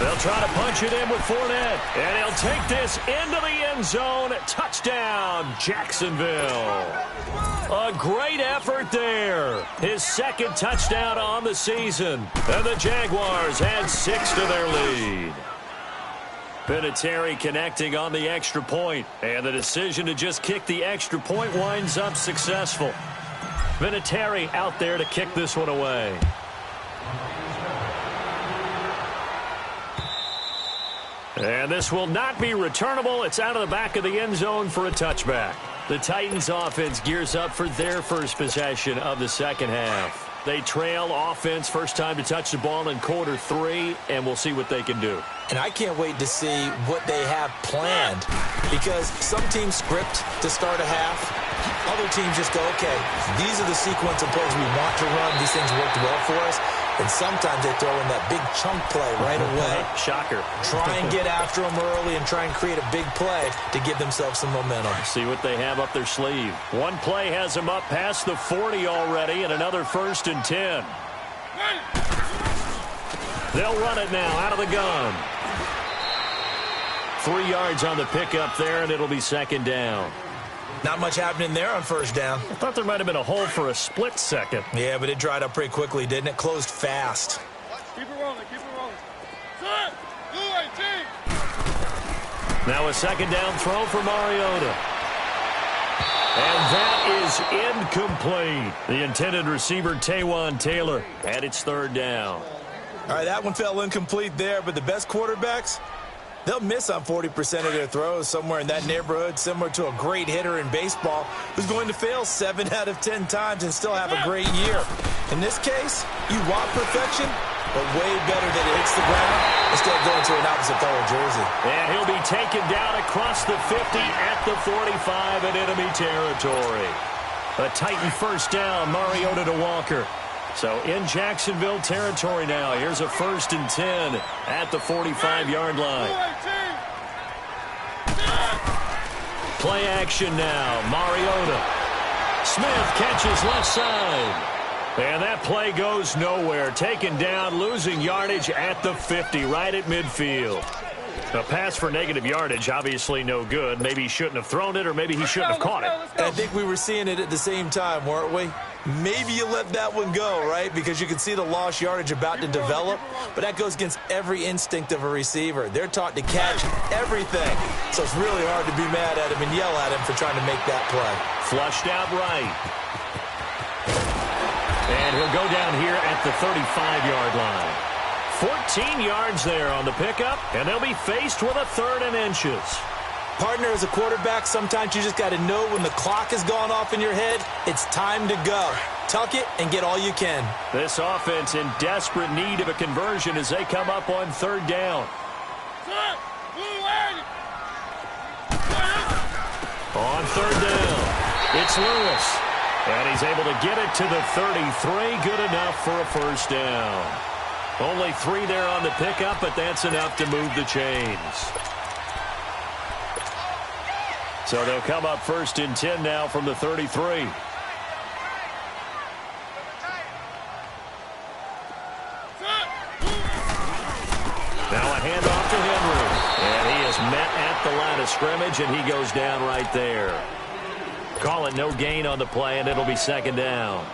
S2: They'll try to punch it in with Fournette, and he'll take this into the end zone. Touchdown, Jacksonville. A great effort there. His 2nd touchdown on the season, and the Jaguars add 6 to their lead. Vinatieri connecting on the extra point, and the decision to just kick the extra point winds up successful. Vinatieri out there to kick this one away. And this will not be returnable. It's out of the back of the end zone for a touchback. The Titans offense gears up for their first possession of the 2nd half. They trail offense, first time to touch the ball in quarter 3, and we'll see what they can do.
S3: And I can't wait to see what they have planned, because some teams script to start a half, Other teams just go, okay, these are the sequence of plays we want to run. These things worked well for us. And sometimes they throw in that big chunk play right away.
S2: Shocker.
S3: Try and get after them early and try and create a big play to give themselves some momentum.
S2: See what they have up their sleeve. One play has them up past the 40 already, and another 1st and 10. They'll run it now out of the gun. 3 yards on the pickup there, and it'll be 2nd down.
S3: Not much happening there on 1st down.
S2: I thought there might have been a hole for a split second.
S3: Yeah, but it dried up pretty quickly, didn't it? Closed fast.
S4: Keep it rolling, keep it rolling. Set, blue 18.
S2: Now a 2nd down throw for Mariota. And that is incomplete. The intended receiver, Taywan Taylor, and it's 3rd down.
S3: All right, that one fell incomplete there, but the best quarterbacks, they'll miss on 40% of their throws, somewhere in that neighborhood, similar to a great hitter in baseball who's going to fail 7 out of 10 times and still have a great year. In this case, you want perfection, but way better that it hits the ground instead of going to an opposite color jersey.
S2: And he'll be taken down across the 50 at the 45 in enemy territory. A Titan 1st down, Mariota to Walker. So in Jacksonville territory now. Here's a 1st and 10 at the 45-yard line. Play action now. Mariota. Smith catches left side. And that play goes nowhere. Taken down, losing yardage at the 50, right at midfield. A pass for negative yardage, obviously no good. Maybe he shouldn't have thrown it, or maybe he shouldn't have caught it.
S3: And I think we were seeing it at the same time, weren't we? Maybe you let that one go, right? Because you can see the lost yardage about to develop. But that goes against every instinct of a receiver. They're taught to catch everything. So it's really hard to be mad at him and yell at him for trying to make that play.
S2: Flushed out right. And he'll go down here at the 35-yard line. 14 yards there on the pickup, and they'll be faced with a 3rd and inches.
S3: Partner, as a quarterback, sometimes you just got to know when the clock has gone off in your head, it's time to go. Tuck it and get all you can.
S2: This offense in desperate need of a conversion as they come up on 3rd down. On 3rd down, it's Lewis. And he's able to get it to the 33. Good enough for a 1st down. Only 3 there on the pickup, but that's enough to move the chains. So they'll come up 1st and 10 now from the 33. Now a handoff to Henry. And he is met at the line of scrimmage, and he goes down right there. Call it no gain on the play, and it'll be 2nd down.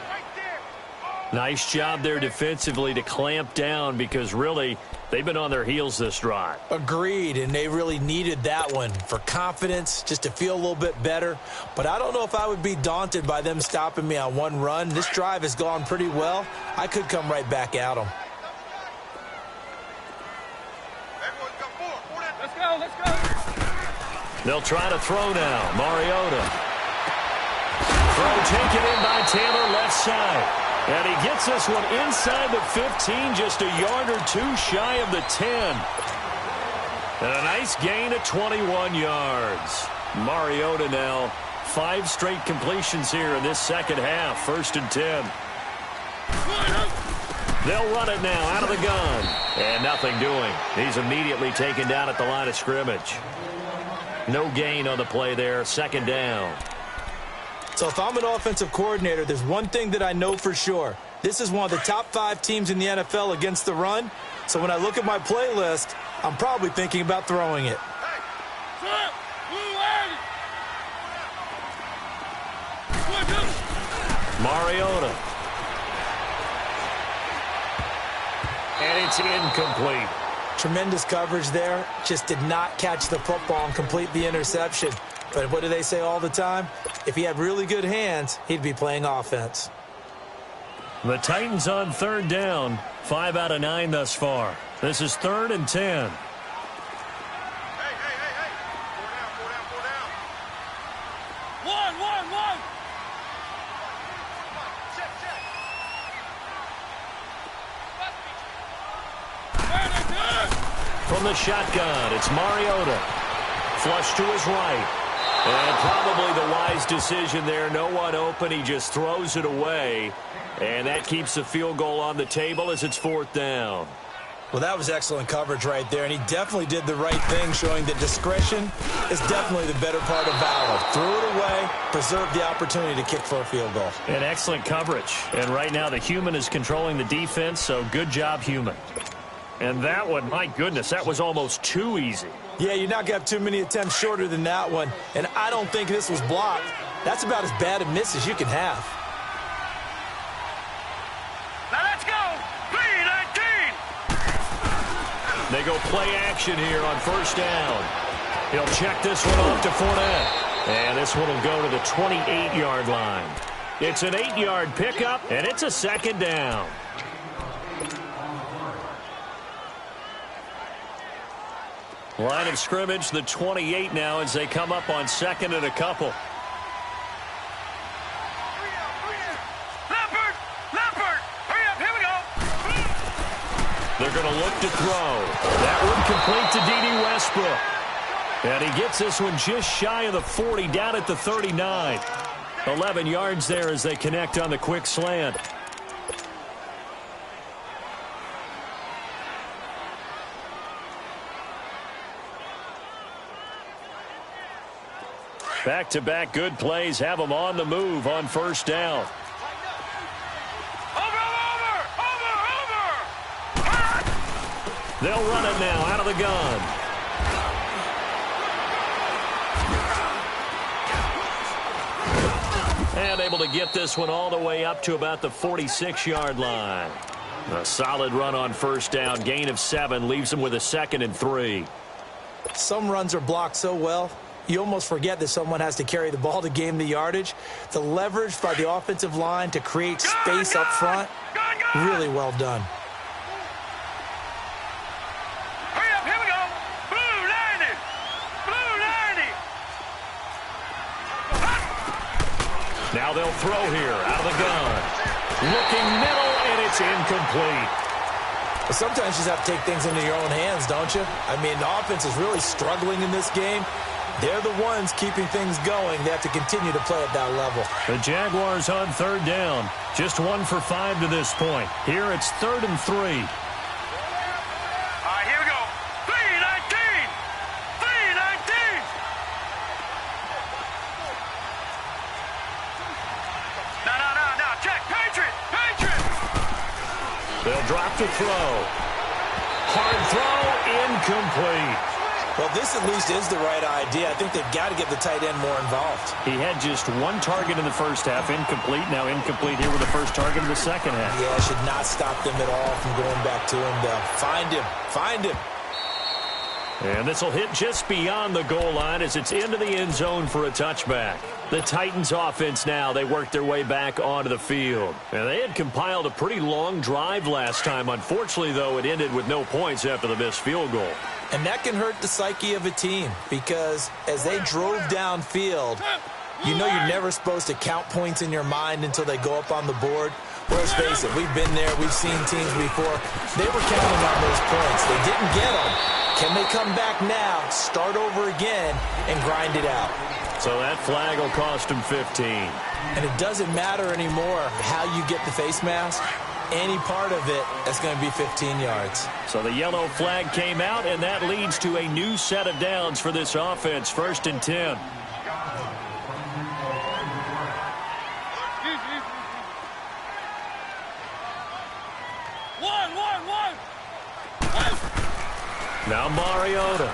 S2: Nice job there defensively to clamp down, because really they've been on their heels this drive.
S3: Agreed, and they really needed that one for confidence, just to feel a little bit better. But I don't know if I would be daunted by them stopping me on one run. This drive has gone pretty well. I could come right back at them.
S4: Let's go, let's go.
S2: They'll try to throw now. Mariota. Throw taken in by Taylor, left side. And he gets this one inside the 15, just a yard or 2 shy of the 10. And a nice gain of 21 yards. Mariota now, 5 straight completions here in this 2nd half, 1st and 10. They'll run it now out of the gun. And nothing doing. He's immediately taken down at the line of scrimmage. No gain on the play there, 2nd down.
S3: So if I'm an offensive coordinator, there's one thing that I know for sure. This is one of the top 5 teams in the NFL against the run. So when I look at my playlist, I'm probably thinking about throwing it.
S2: Mariota. And it's incomplete.
S3: Tremendous coverage there. Just did not catch the football and complete the interception. But what do they say all the time? If he had really good hands, he'd be playing offense.
S2: The Titans on 3rd down. 5 out of 9 thus far. This is 3rd and 10.
S4: Hey. 4 down. 1.
S2: From the shotgun, it's Mariota. Flush to his right. And probably the wise decision there. No one open. He just throws it away. And that keeps the field goal on the table as it's 4th down.
S3: Well, that was excellent coverage right there, and he definitely did the right thing, showing that discretion is definitely the better part of valor. Threw it away, preserved the opportunity to kick for a field goal.
S2: And excellent coverage. And right now the human is controlling the defense, so good job, human. And that one, my goodness, that was almost too easy.
S3: Yeah, you're not going to have too many attempts shorter than that one, and I don't think this was blocked. That's about as bad a miss as you can have.
S4: Now let's go. 3-19.
S2: They go play action here on 1st down. He'll check this one off to Fournette. And this one will go to the 28-yard line. It's an 8-yard pickup, and it's a 2nd down. Line of scrimmage, the 28 now as they come up on 2nd and a couple. They're going to look to throw. That one complete to D.D. Westbrook. And he gets this one just shy of the 40, down at the 39. 11 yards there as they connect on the quick slant. Back-to-back good plays have them on the move on 1st down. They'll run it now out of the gun. And able to get this one all the way up to about the 46-yard line. A solid run on 1st down. Gain of 7 leaves them with a 2nd and 3.
S3: Some runs are blocked so well, you almost forget that someone has to carry the ball to gain the yardage. The leverage by the offensive line to create space up front, really well done.
S2: Now they'll throw here out of the gun. Looking middle, and it's incomplete.
S3: Well, sometimes you just have to take things into your own hands, don't you? I mean, the offense is really struggling in this game. They're the ones keeping things going. They have to continue to play at that level.
S2: The Jaguars on 3rd down. Just 1 for 5 to this point. Here it's 3rd and 3. They'll drop to throw. Hard throw, incomplete.
S3: Well, this at least is the right idea. I think they've got to get the tight end more involved.
S2: He had just 1 target in the 1st half, incomplete. Now incomplete here with the 1st target in the 2nd half.
S3: Yeah, should not stop them at all from going back to him. Find him. Find him.
S2: And this will hit just beyond the goal line as it's into the end zone for a touchback. The Titans offense now, they work their way back onto the field. And they had compiled a pretty long drive last time. Unfortunately, though, it ended with no points after the missed field goal.
S3: And that can hurt the psyche of a team because as they drove downfield, you know you're never supposed to count points in your mind until they go up on the board. Well, let's face it, we've been there. We've seen teams before. They were counting on those points. They didn't get them. Can they come back now, start over again, and grind it out?
S2: So that flag will cost them 15.
S3: And it doesn't matter anymore how you get the face mask. Any part of it, that's going to be 15 yards.
S2: So the yellow flag came out, and that leads to a new set of downs for this offense. 1st and 10. Now Mariota.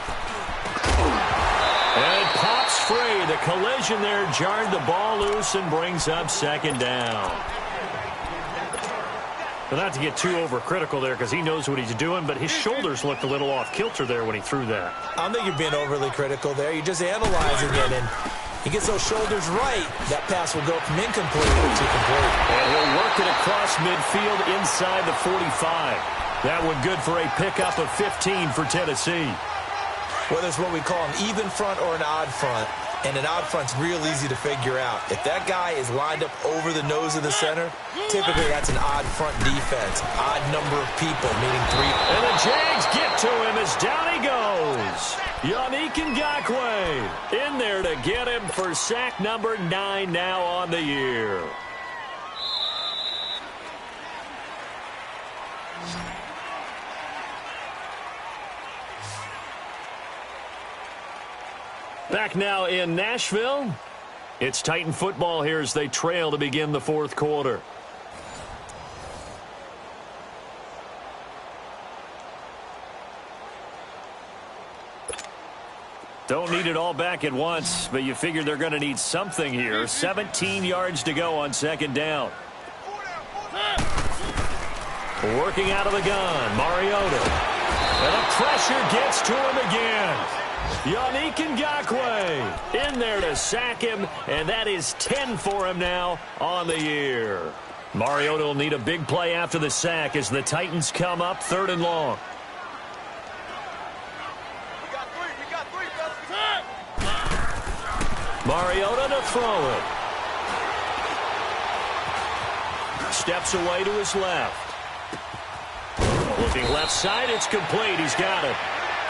S2: And it pops free. The collision there jarred the ball loose and brings up 2nd down. But not to get too overcritical there because he knows what he's doing, but his shoulders looked a little off kilter there when he threw that.
S3: I don't think you're being overly critical there. You're just analyzing it, and he gets those shoulders right. That pass will go from incomplete to complete.
S2: And he'll work it across midfield inside the 45. That one good for a pickup of 15 for Tennessee.
S3: Whether it's what we call an even front or an odd front, and an odd front's real easy to figure out. If that guy is lined up over the nose of the center, typically that's an odd front defense. Odd number of people, meaning 3.
S2: And the Jags get to him as down he goes. Yannick Ngakoue in there to get him for sack number 9 now on the year. Back now in Nashville. It's Titan football here as they trail to begin the fourth quarter. Don't need it all back at once, but you figure they're going to need something here. 17 yards to go on second down. Working out of the gun, Mariota. And the pressure gets to him again. Yannick Ngakoue in there to sack him, and that is 10 for him now on the year. Mariota will need a big play after the sack as the Titans come up 3rd and long. Mariota to throw it. Steps away to his left. Looking left side, it's complete. He's got it.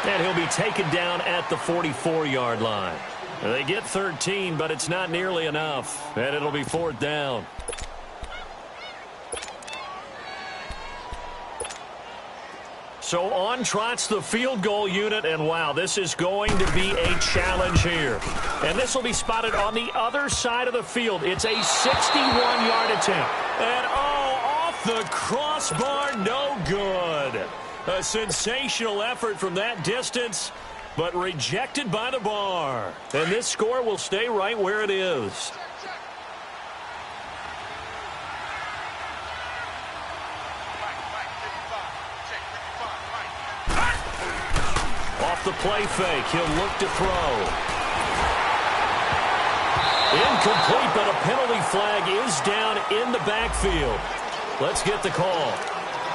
S2: And he'll be taken down at the 44-yard line. They get 13, but it's not nearly enough. And it'll be 4th down. So on trots the field goal unit, and wow, this is going to be a challenge here. And this will be spotted on the other side of the field. It's a 61-yard attempt. And off the crossbar, no good. A sensational effort from that distance, but rejected by the bar. And this score will stay right where it is. Off the play fake, he'll look to throw. Incomplete, but a penalty flag is down in the backfield. Let's get the call.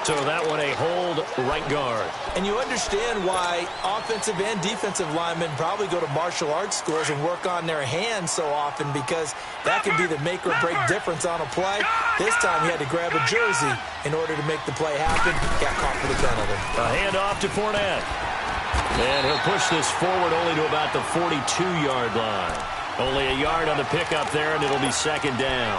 S2: So that one a hold right guard.
S3: And you understand why offensive and defensive linemen probably go to martial arts schools and work on their hands so often, because that can be the make or break difference on a play. This time he had to grab a jersey in order to make the play happen. Got caught for the penalty.
S2: A handoff to Fournette. And he'll push this forward only to about the 42-yard line. Only a yard on the pickup there, and it'll be 2nd down.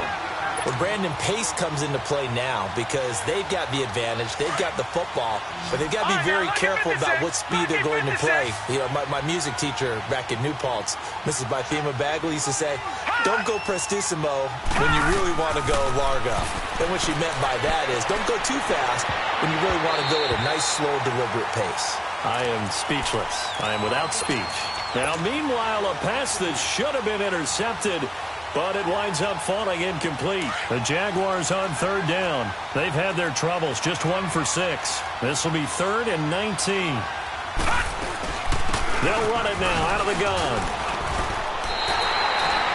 S3: Well, Brandon, pace comes into play now because they've got the advantage. They've got the football, but they've got to be very careful about what speed they're going to play. You know, my music teacher back in New Paltz, Mrs. Bythema Bagley, used to say, don't go prestissimo when you really want to go largo. And what she meant by that is don't go too fast when you really want to go at a nice, slow, deliberate pace.
S2: I am speechless. I am without speech. Now, meanwhile, a pass that should have been intercepted, but it winds up falling incomplete. The Jaguars on 3rd down. They've had their troubles, just 1 for 6. This will be 3rd and 19. They'll run it now out of the gun.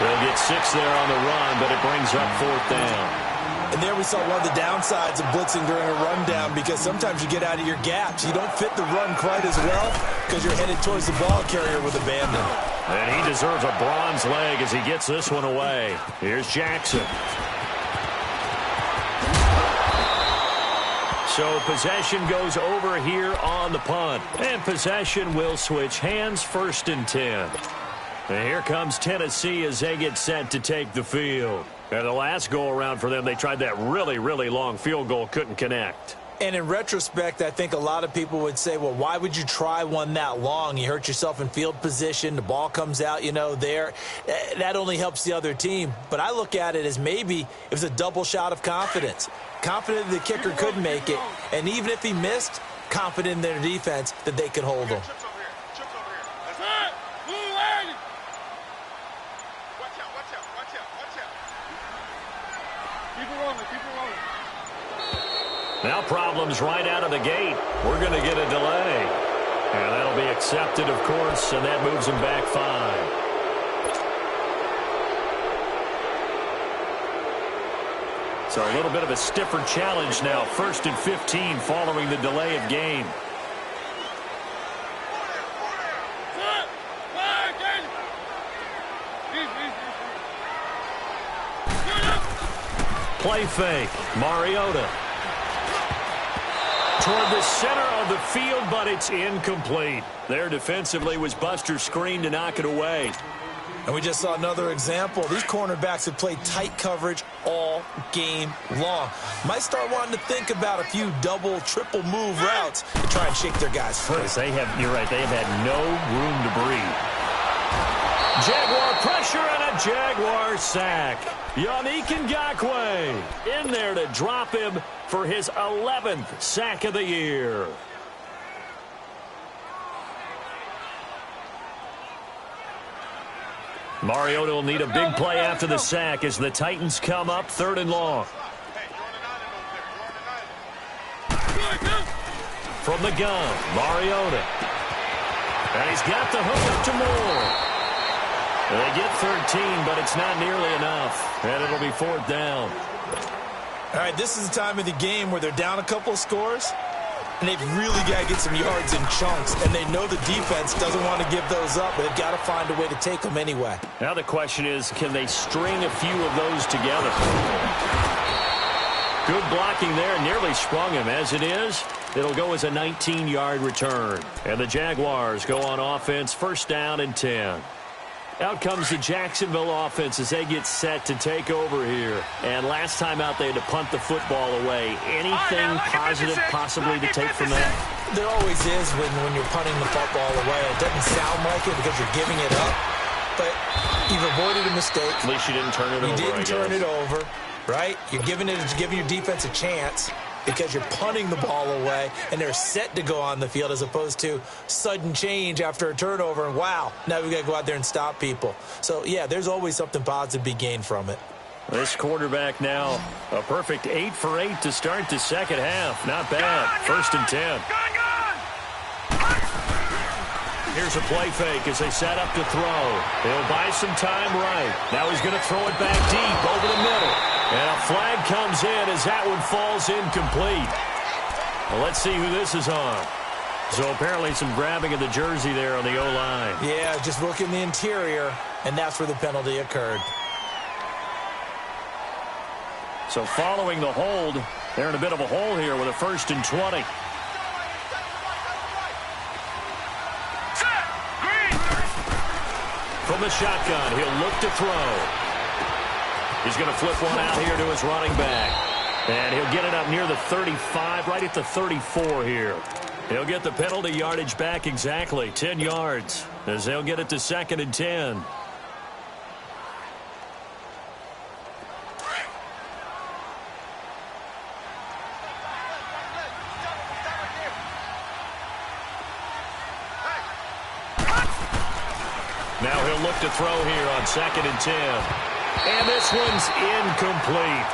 S2: They'll get 6 there on the run, but it brings up 4th down.
S3: And there we saw one of the downsides of blitzing during a rundown, because sometimes you get out of your gaps. You don't fit the run quite as well because you're headed towards the ball carrier with abandon.
S2: And he deserves a bronze leg as he gets this one away. Here's Jackson. So possession goes over here on the punt. And possession will switch hands, 1st and 10. And here comes Tennessee as they get set to take the field. And the last go-around for them, they tried that really, really long field goal, couldn't connect.
S3: And in retrospect, I think a lot of people would say, well, why would you try one that long? You hurt yourself in field position. The ball comes out, you know, there. That only helps the other team. But I look at it as maybe it was a double shot of confidence. Confident the kicker could make it. And even if he missed, confident in their defense that they could hold him.
S2: Now problems right out of the gate. We're going to get a delay. And that'll be accepted, of course, and that moves him back 5. So a little bit of a stiffer challenge now. 1st and 15 following the delay of game. Play fake. Mariota. toward the center of the field, but it's incomplete. There defensively was Buster's screen to knock it away.
S3: And we just saw another example. These cornerbacks have played tight coverage all game long. Might start wanting to think about a few double, triple move routes to try and shake their guys free.
S2: You're right, they have had no room to breathe. Jaguar pressure and a Jaguar sack. Yannick Ngakoue in there to drop him for his 11th sack of the year. Mariota will need a big play after the sack as the Titans come up 3rd and long. From the gun, Mariota. And he's got the hook up to Moore. They get 13, but it's not nearly enough. And it'll be 4th down.
S3: All right, this is the time of the game where they're down a couple of scores, and they've really got to get some yards in chunks, and they know the defense doesn't want to give those up, but they've got to find a way to take them anyway.
S2: Now the question is, can they string a few of those together? Good blocking there, nearly sprung him. As it is, it'll go as a 19-yard return. And the Jaguars go on offense, 1st down and 10. Out comes the Jacksonville offense as they get set to take over here. And last time out, they had to punt the football away. Anything positive possibly to take from that?
S3: There always is when you're punting the football away. It doesn't sound like it because you're giving it up, but you've avoided a mistake.
S2: At least you didn't turn it over.
S3: You didn't turn it over, right? You're giving your defense a chance because you're punting the ball away, and they're set to go on the field as opposed to sudden change after a turnover, and wow, now we've got to go out there and stop people. So, yeah, there's always something positive to be gained from it.
S2: This quarterback now, a perfect 8 for 8 to start the second half. Not bad. 1st and 10. Here's a play fake as they set up to throw. He'll buy some time right. Now he's going to throw it back deep over the middle. And a flag comes in as that one falls incomplete. Well, let's see who this is on. So apparently some grabbing of the jersey there on the O-line.
S3: Yeah, just look in the interior, and that's where the penalty occurred.
S2: So following the hold, they're in a bit of a hole here with a 1st and 20. From the shotgun, he'll look to throw. He's going to flip one out here to his running back. And he'll get it up near the 35, right at the 34 here. He'll get the penalty yardage back exactly, 10 yards, as they'll get it to 2nd and 10. Now he'll look to throw here on 2nd and 10. And this one's incomplete.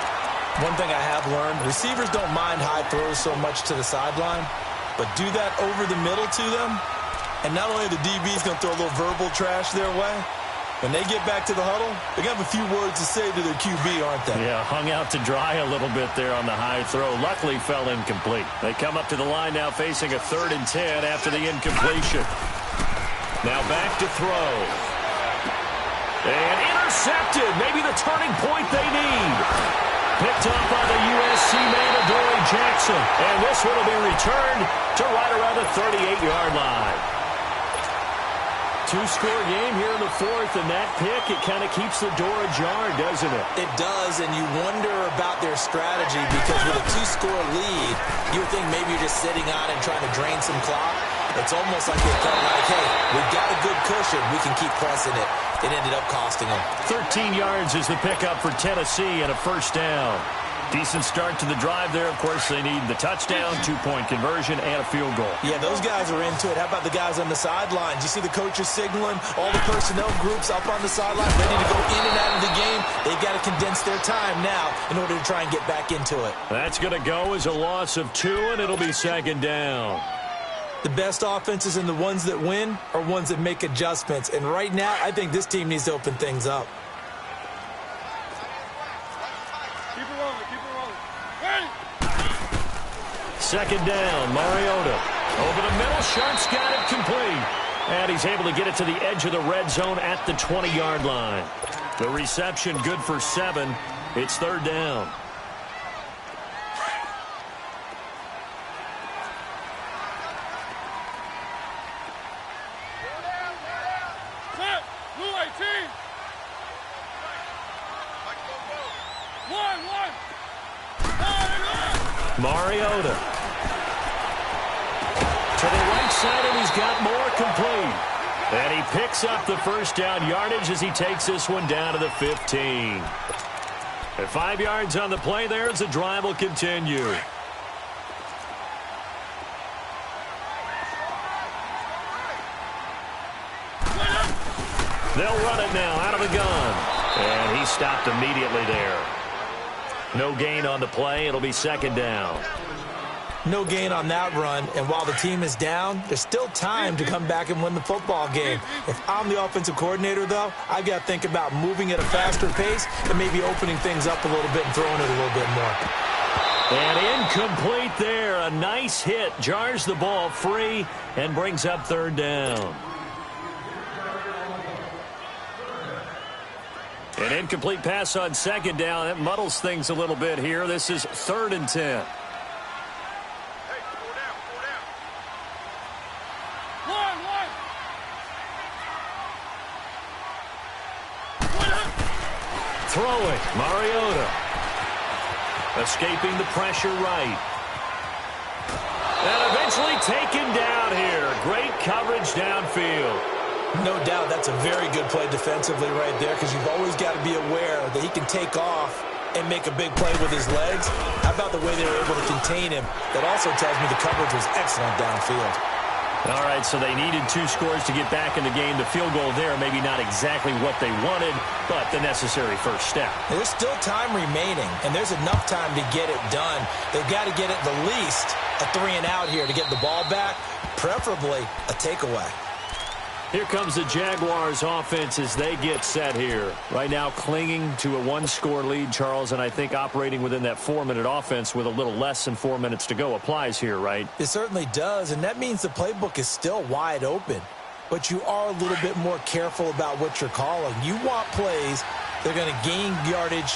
S3: One thing I have learned, receivers don't mind high throws so much to the sideline, but do that over the middle to them, and not only the DB's going to throw a little verbal trash their way, when they get back to the huddle, they're going to have a few words to say to their QB, aren't they?
S2: Yeah, hung out to dry a little bit there on the high throw. Luckily fell incomplete. They come up to the line now facing a 3rd and 10 after the incompletion. Now back to throw. And intercepted. Maybe the turning point they need. Picked up by the USC man, Adoree Jackson. And this one will be returned to right around the 38-yard line. 2-score game here in the 4th, and that pick, it kind of keeps the door ajar, doesn't it?
S3: It does, and you wonder about their strategy because with a 2-score lead, you would think maybe you're just sitting on and trying to drain some clock. It's almost like they felt like, hey, we've got a good cushion. We can keep pressing it. It ended up costing them.
S2: 13 yards is the pickup for Tennessee and a 1st down. Decent start to the drive there. Of course, they need the touchdown, 2-point conversion, and a field goal.
S3: Yeah, those guys are into it. How about the guys on the sidelines? You see the coaches signaling, all the personnel groups up on the sideline, ready to go in and out of the game. They've got to condense their time now in order to try and get back into it.
S2: That's going to go as a loss of 2, and it'll be 2nd down.
S3: The best offenses and the ones that win are ones that make adjustments. And right now, I think this team needs to open things up.
S4: Keep it rolling, keep it rolling. Hey!
S2: 2nd down, Mariota. Over the middle, Sharp's got it complete. And he's able to get it to the edge of the red zone at the 20-yard line. The reception good for 7. It's 3rd down. Mariota. To the right side, and he's got more complete. And he picks up the first down yardage as he takes this one down to the 15. At 5 yards on the play there as the drive will continue. They'll run it now out of the gun. And he stopped immediately there. No gain on the play. It'll be second down.
S3: No gain on that run, and while the team is down, there's still time to come back and win the football game. If I'm the offensive coordinator, though, I've got to think about moving at a faster pace and maybe opening things up a little bit and throwing it a little bit more.
S2: And incomplete there. A nice hit. Jars the ball free and brings up third down. An incomplete pass on second down. That muddles things a little bit here. This is 3rd and 10. Throwing, Mariota. Escaping the pressure right. And eventually taken down here. Great coverage downfield.
S3: No doubt that's a very good play defensively right there, because you've always got to be aware that he can take off and make a big play with his legs. How about the way they were able to contain him? That also tells me the coverage was excellent downfield.
S2: All right, so they needed 2 scores to get back in the game. The field goal there, maybe not exactly what they wanted, but the necessary first step.
S3: There's still time remaining, and there's enough time to get it done. They've got to get at the least a 3-and-out here to get the ball back, preferably a takeaway.
S2: Here comes the Jaguars offense as they get set here. Right now clinging to a 1-score lead, Charles, and I think operating within that 4-minute offense with a little less than 4 minutes to go applies here, right?
S3: It certainly does, and that means the playbook is still wide open. But you are a little bit more careful about what you're calling. You want plays that are going to gain yardage,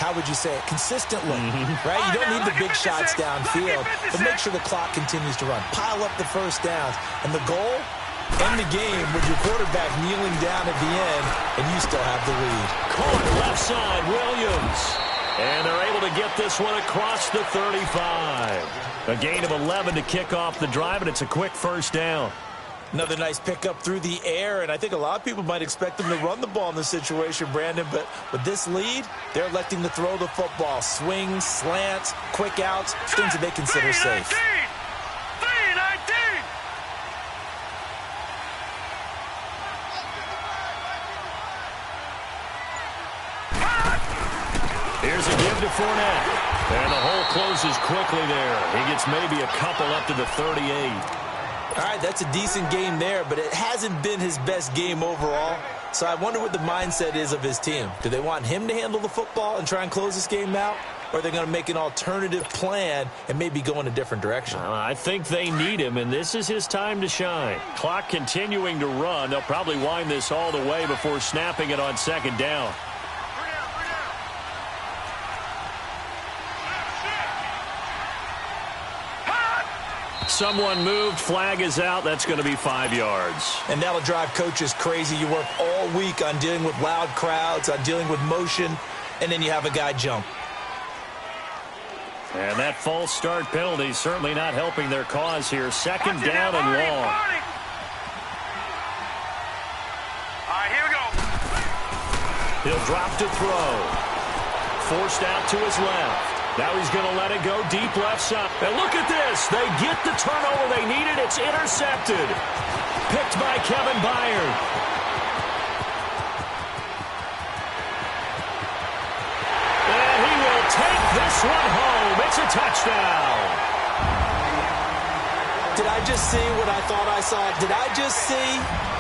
S3: how would you say it, consistently, right? You don't need the big shots downfield, but make sure the clock continues to run. Pile up the first downs, and the goal? End the game with your quarterback kneeling down at the end, and you still have the lead.
S2: Caught left side, Williams. And they're able to get this one across the 35. A gain of 11 to kick off the drive, and it's a quick first down.
S3: Another nice pickup through the air, and I think a lot of people might expect them to run the ball in this situation, Brandon, but with this lead, they're electing to throw the football. Swings, slants, quick outs, things that they consider safe.
S2: Here's a give to Fournette. And the hole closes quickly there. He gets maybe a couple up to the 38.
S3: All right, that's a decent game there, but it hasn't been his best game overall. So I wonder what the mindset is of his team. Do they want him to handle the football and try and close this game out? Or are they going to make an alternative plan and maybe go in a different direction?
S2: I think they need him, and this is his time to shine. Clock continuing to run. They'll probably wind this all the way before snapping it on second down. Someone moved. Flag is out. That's going to be 5 yards.
S3: And that'll drive coaches crazy. You work all week on dealing with loud crowds, on dealing with motion, and then you have a guy jump.
S2: And that false start penalty certainly not helping their cause here. Second down and long.
S4: All right, here we go.
S2: He'll drop to throw. Forced out to his left. Now he's going to let it go deep left side. And look at this. They get the turnover they needed. It's intercepted. Picked by Kevin Byard. And he will take this one home. It's a touchdown.
S3: Did I just see what I thought I saw? Did I just see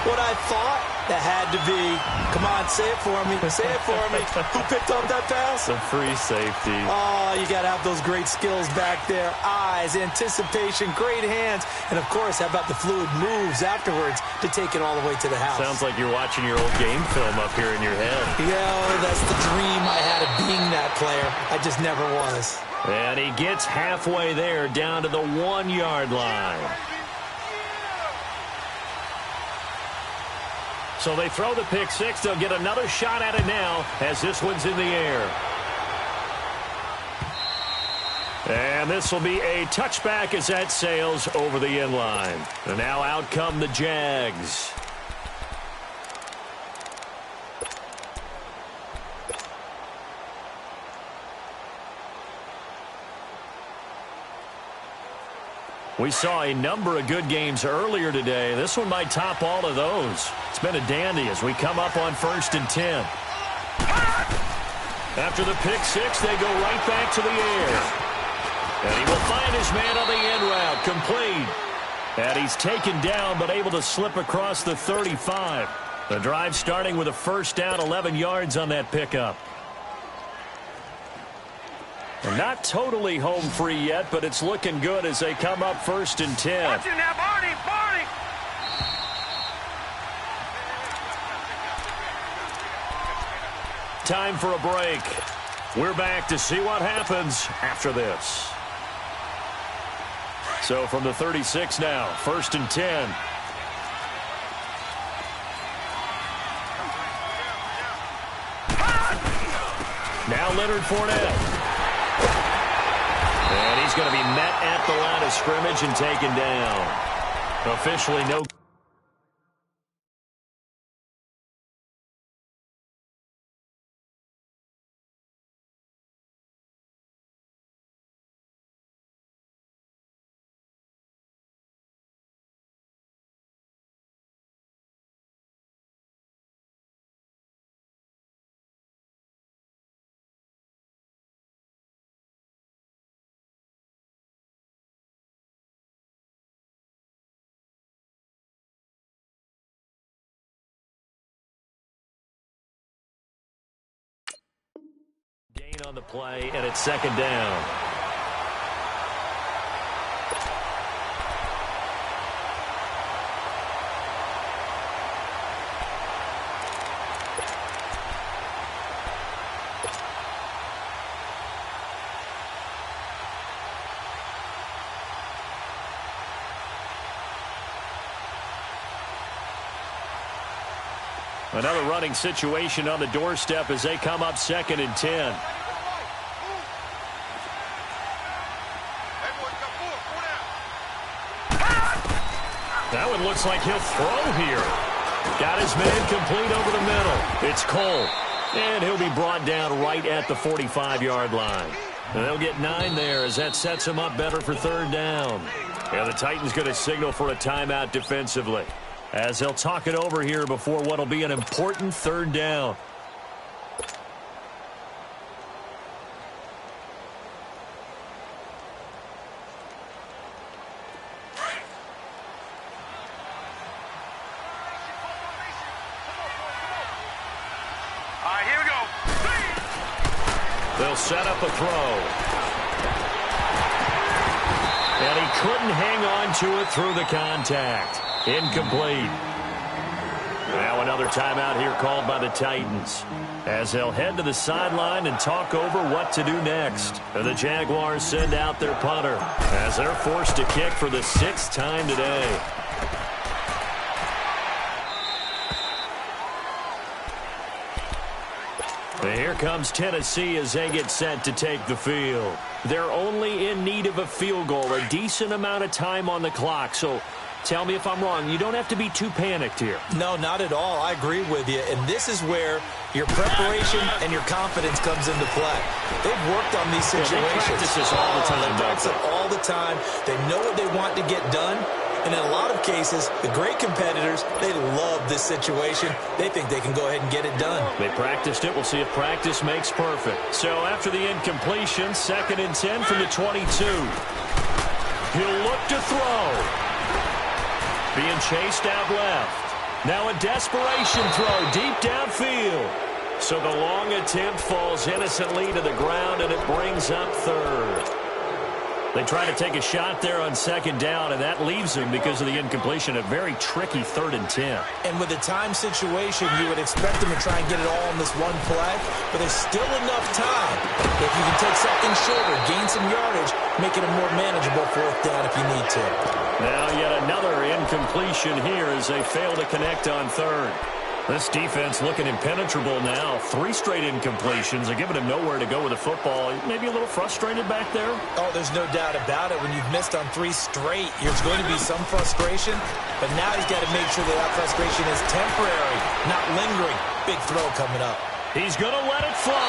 S3: what I thought? That had to be. Come on, say it for me. Say it for me. Who picked up that pass?
S2: The free safety.
S3: Oh, you got to have those great skills back there. Eyes, anticipation, great hands. And, of course, how about the fluid moves afterwards to take it all the way to the house?
S2: Sounds like you're watching your old game film up here in your head.
S3: Yeah, that's the dream I had of being that player. I just never was.
S2: And he gets halfway there down to the 1 yard line. So they throw the pick six. They'll get another shot at it now as this one's in the air. And this will be a touchback as that sails over the end line. And now out come the Jags. We saw a number of good games earlier today. This one might top all of those. It's been a dandy as we come up on 1st and 10. After the pick six, they go right back to the air. And he will find his man on the end route, complete. And he's taken down but able to slip across the 35. The drive starting with a first down, 11 yards on that pickup. And not totally home free yet, but it's looking good as they come up 1st and 10.
S4: Watch it now, Barney, Barney!
S2: Time for a break. We're back to see what happens after this. So from the 36 now, 1st and 10. Now Leonard Fournette. And he's going to be met at the line of scrimmage and taken down. Officially no. Gain on the play, and it's 2nd down. Another running situation on the doorstep as they come up 2nd and 10. That one looks like he'll throw here. Got his man complete over the middle. It's Cole. And he'll be brought down right at the 45-yard line. And they'll get 9 there as that sets him up better for 3rd down. And the Titans going to signal for a timeout defensively, as they'll talk it over here before what will be an important 3rd down.
S4: All right, here we go.
S2: They'll set up a throw. And he couldn't hang on to it through the contact. Incomplete. Now another timeout here called by the Titans, as they'll head to the sideline and talk over what to do next. And the Jaguars send out their punter as they're forced to kick for the 6th time today. And here comes Tennessee as they get set to take the field. They're only in need of a field goal, a decent amount of time on the clock. So tell me if I'm wrong. You don't have to be too panicked here.
S3: No, not at all. I agree with you. And this is where your preparation and your confidence comes into play. They've worked on these situations.
S2: They practice this all the time.
S3: They practice it all the time. They know what they want to get done. And in a lot of cases, the great competitors, they love this situation. They think they can go ahead and get it done.
S2: They practiced it. We'll see if practice makes perfect. So after the incompletion, 2nd and 10 from the 22. He'll look to throw. Being chased out left. Now a desperation throw deep downfield. So the long attempt falls innocently to the ground, and it brings up 3rd. They try to take a shot there on 2nd down, and that leaves them, because of the incompletion, a very tricky 3rd and 10.
S3: And with the time situation, you would expect them to try and get it all in this one play, but there's still enough time. If you can take something shorter, gain some yardage, make it a more manageable 4th down if you need to.
S2: Now yet another incompletion here as they fail to connect on 3rd. This defense looking impenetrable now. 3 straight incompletions. They're giving him nowhere to go with the football. Maybe a little frustrated back there.
S3: Oh, there's no doubt about it. When you've missed on 3 straight, there's going to be some frustration. But now he's got to make sure that frustration is temporary, not lingering. Big throw coming up.
S2: He's going to let it fly.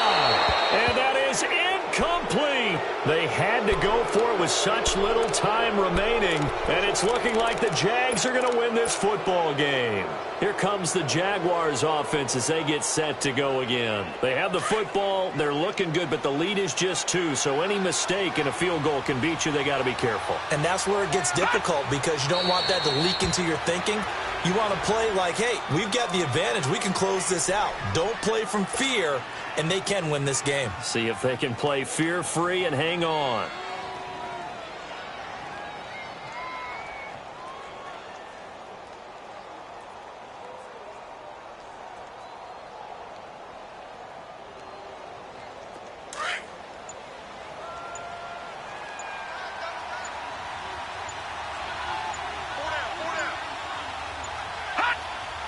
S2: And that is incomplete. They had to go for it with such little time remaining. And it's looking like the Jags are going to win this football game. Here comes the Jaguars offense as they get set to go again. They have the football. They're looking good, but the lead is just 2. So any mistake in a field goal can beat you. They got to be careful.
S3: And that's where it gets difficult because you don't want that to leak into your thinking. You want to play like, hey, we've got the advantage. We can close this out. Don't play from fear, and they can win this game.
S2: See if they can play fear-free and hang on.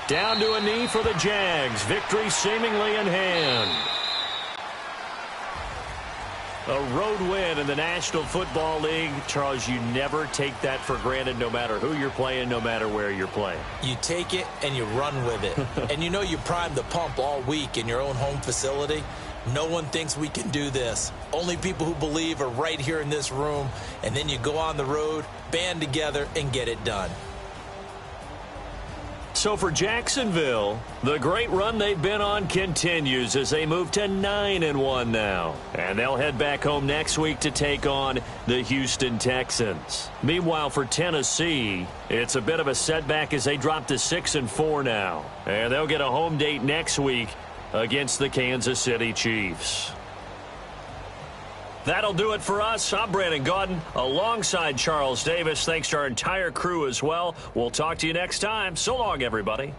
S2: Down to a knee for the Jags. Victory seemingly in hand. A road win in the National Football League. Charles, you never take that for granted no matter who you're playing, no matter where you're playing.
S3: You take it and you run with it. And you know you primed the pump all week in your own home facility. No one thinks we can do this. Only people who believe are right here in this room. And then you go on the road, band together, and get it done.
S2: So for Jacksonville, the great run they've been on continues as they move to 9-1 now. And they'll head back home next week to take on the Houston Texans. Meanwhile, for Tennessee, it's a bit of a setback as they drop to 6-4 now. And they'll get a home date next week against the Kansas City Chiefs. That'll do it for us. I'm Brandon Gaudin alongside Charles Davis. Thanks to our entire crew as well. We'll talk to you next time. So long, everybody.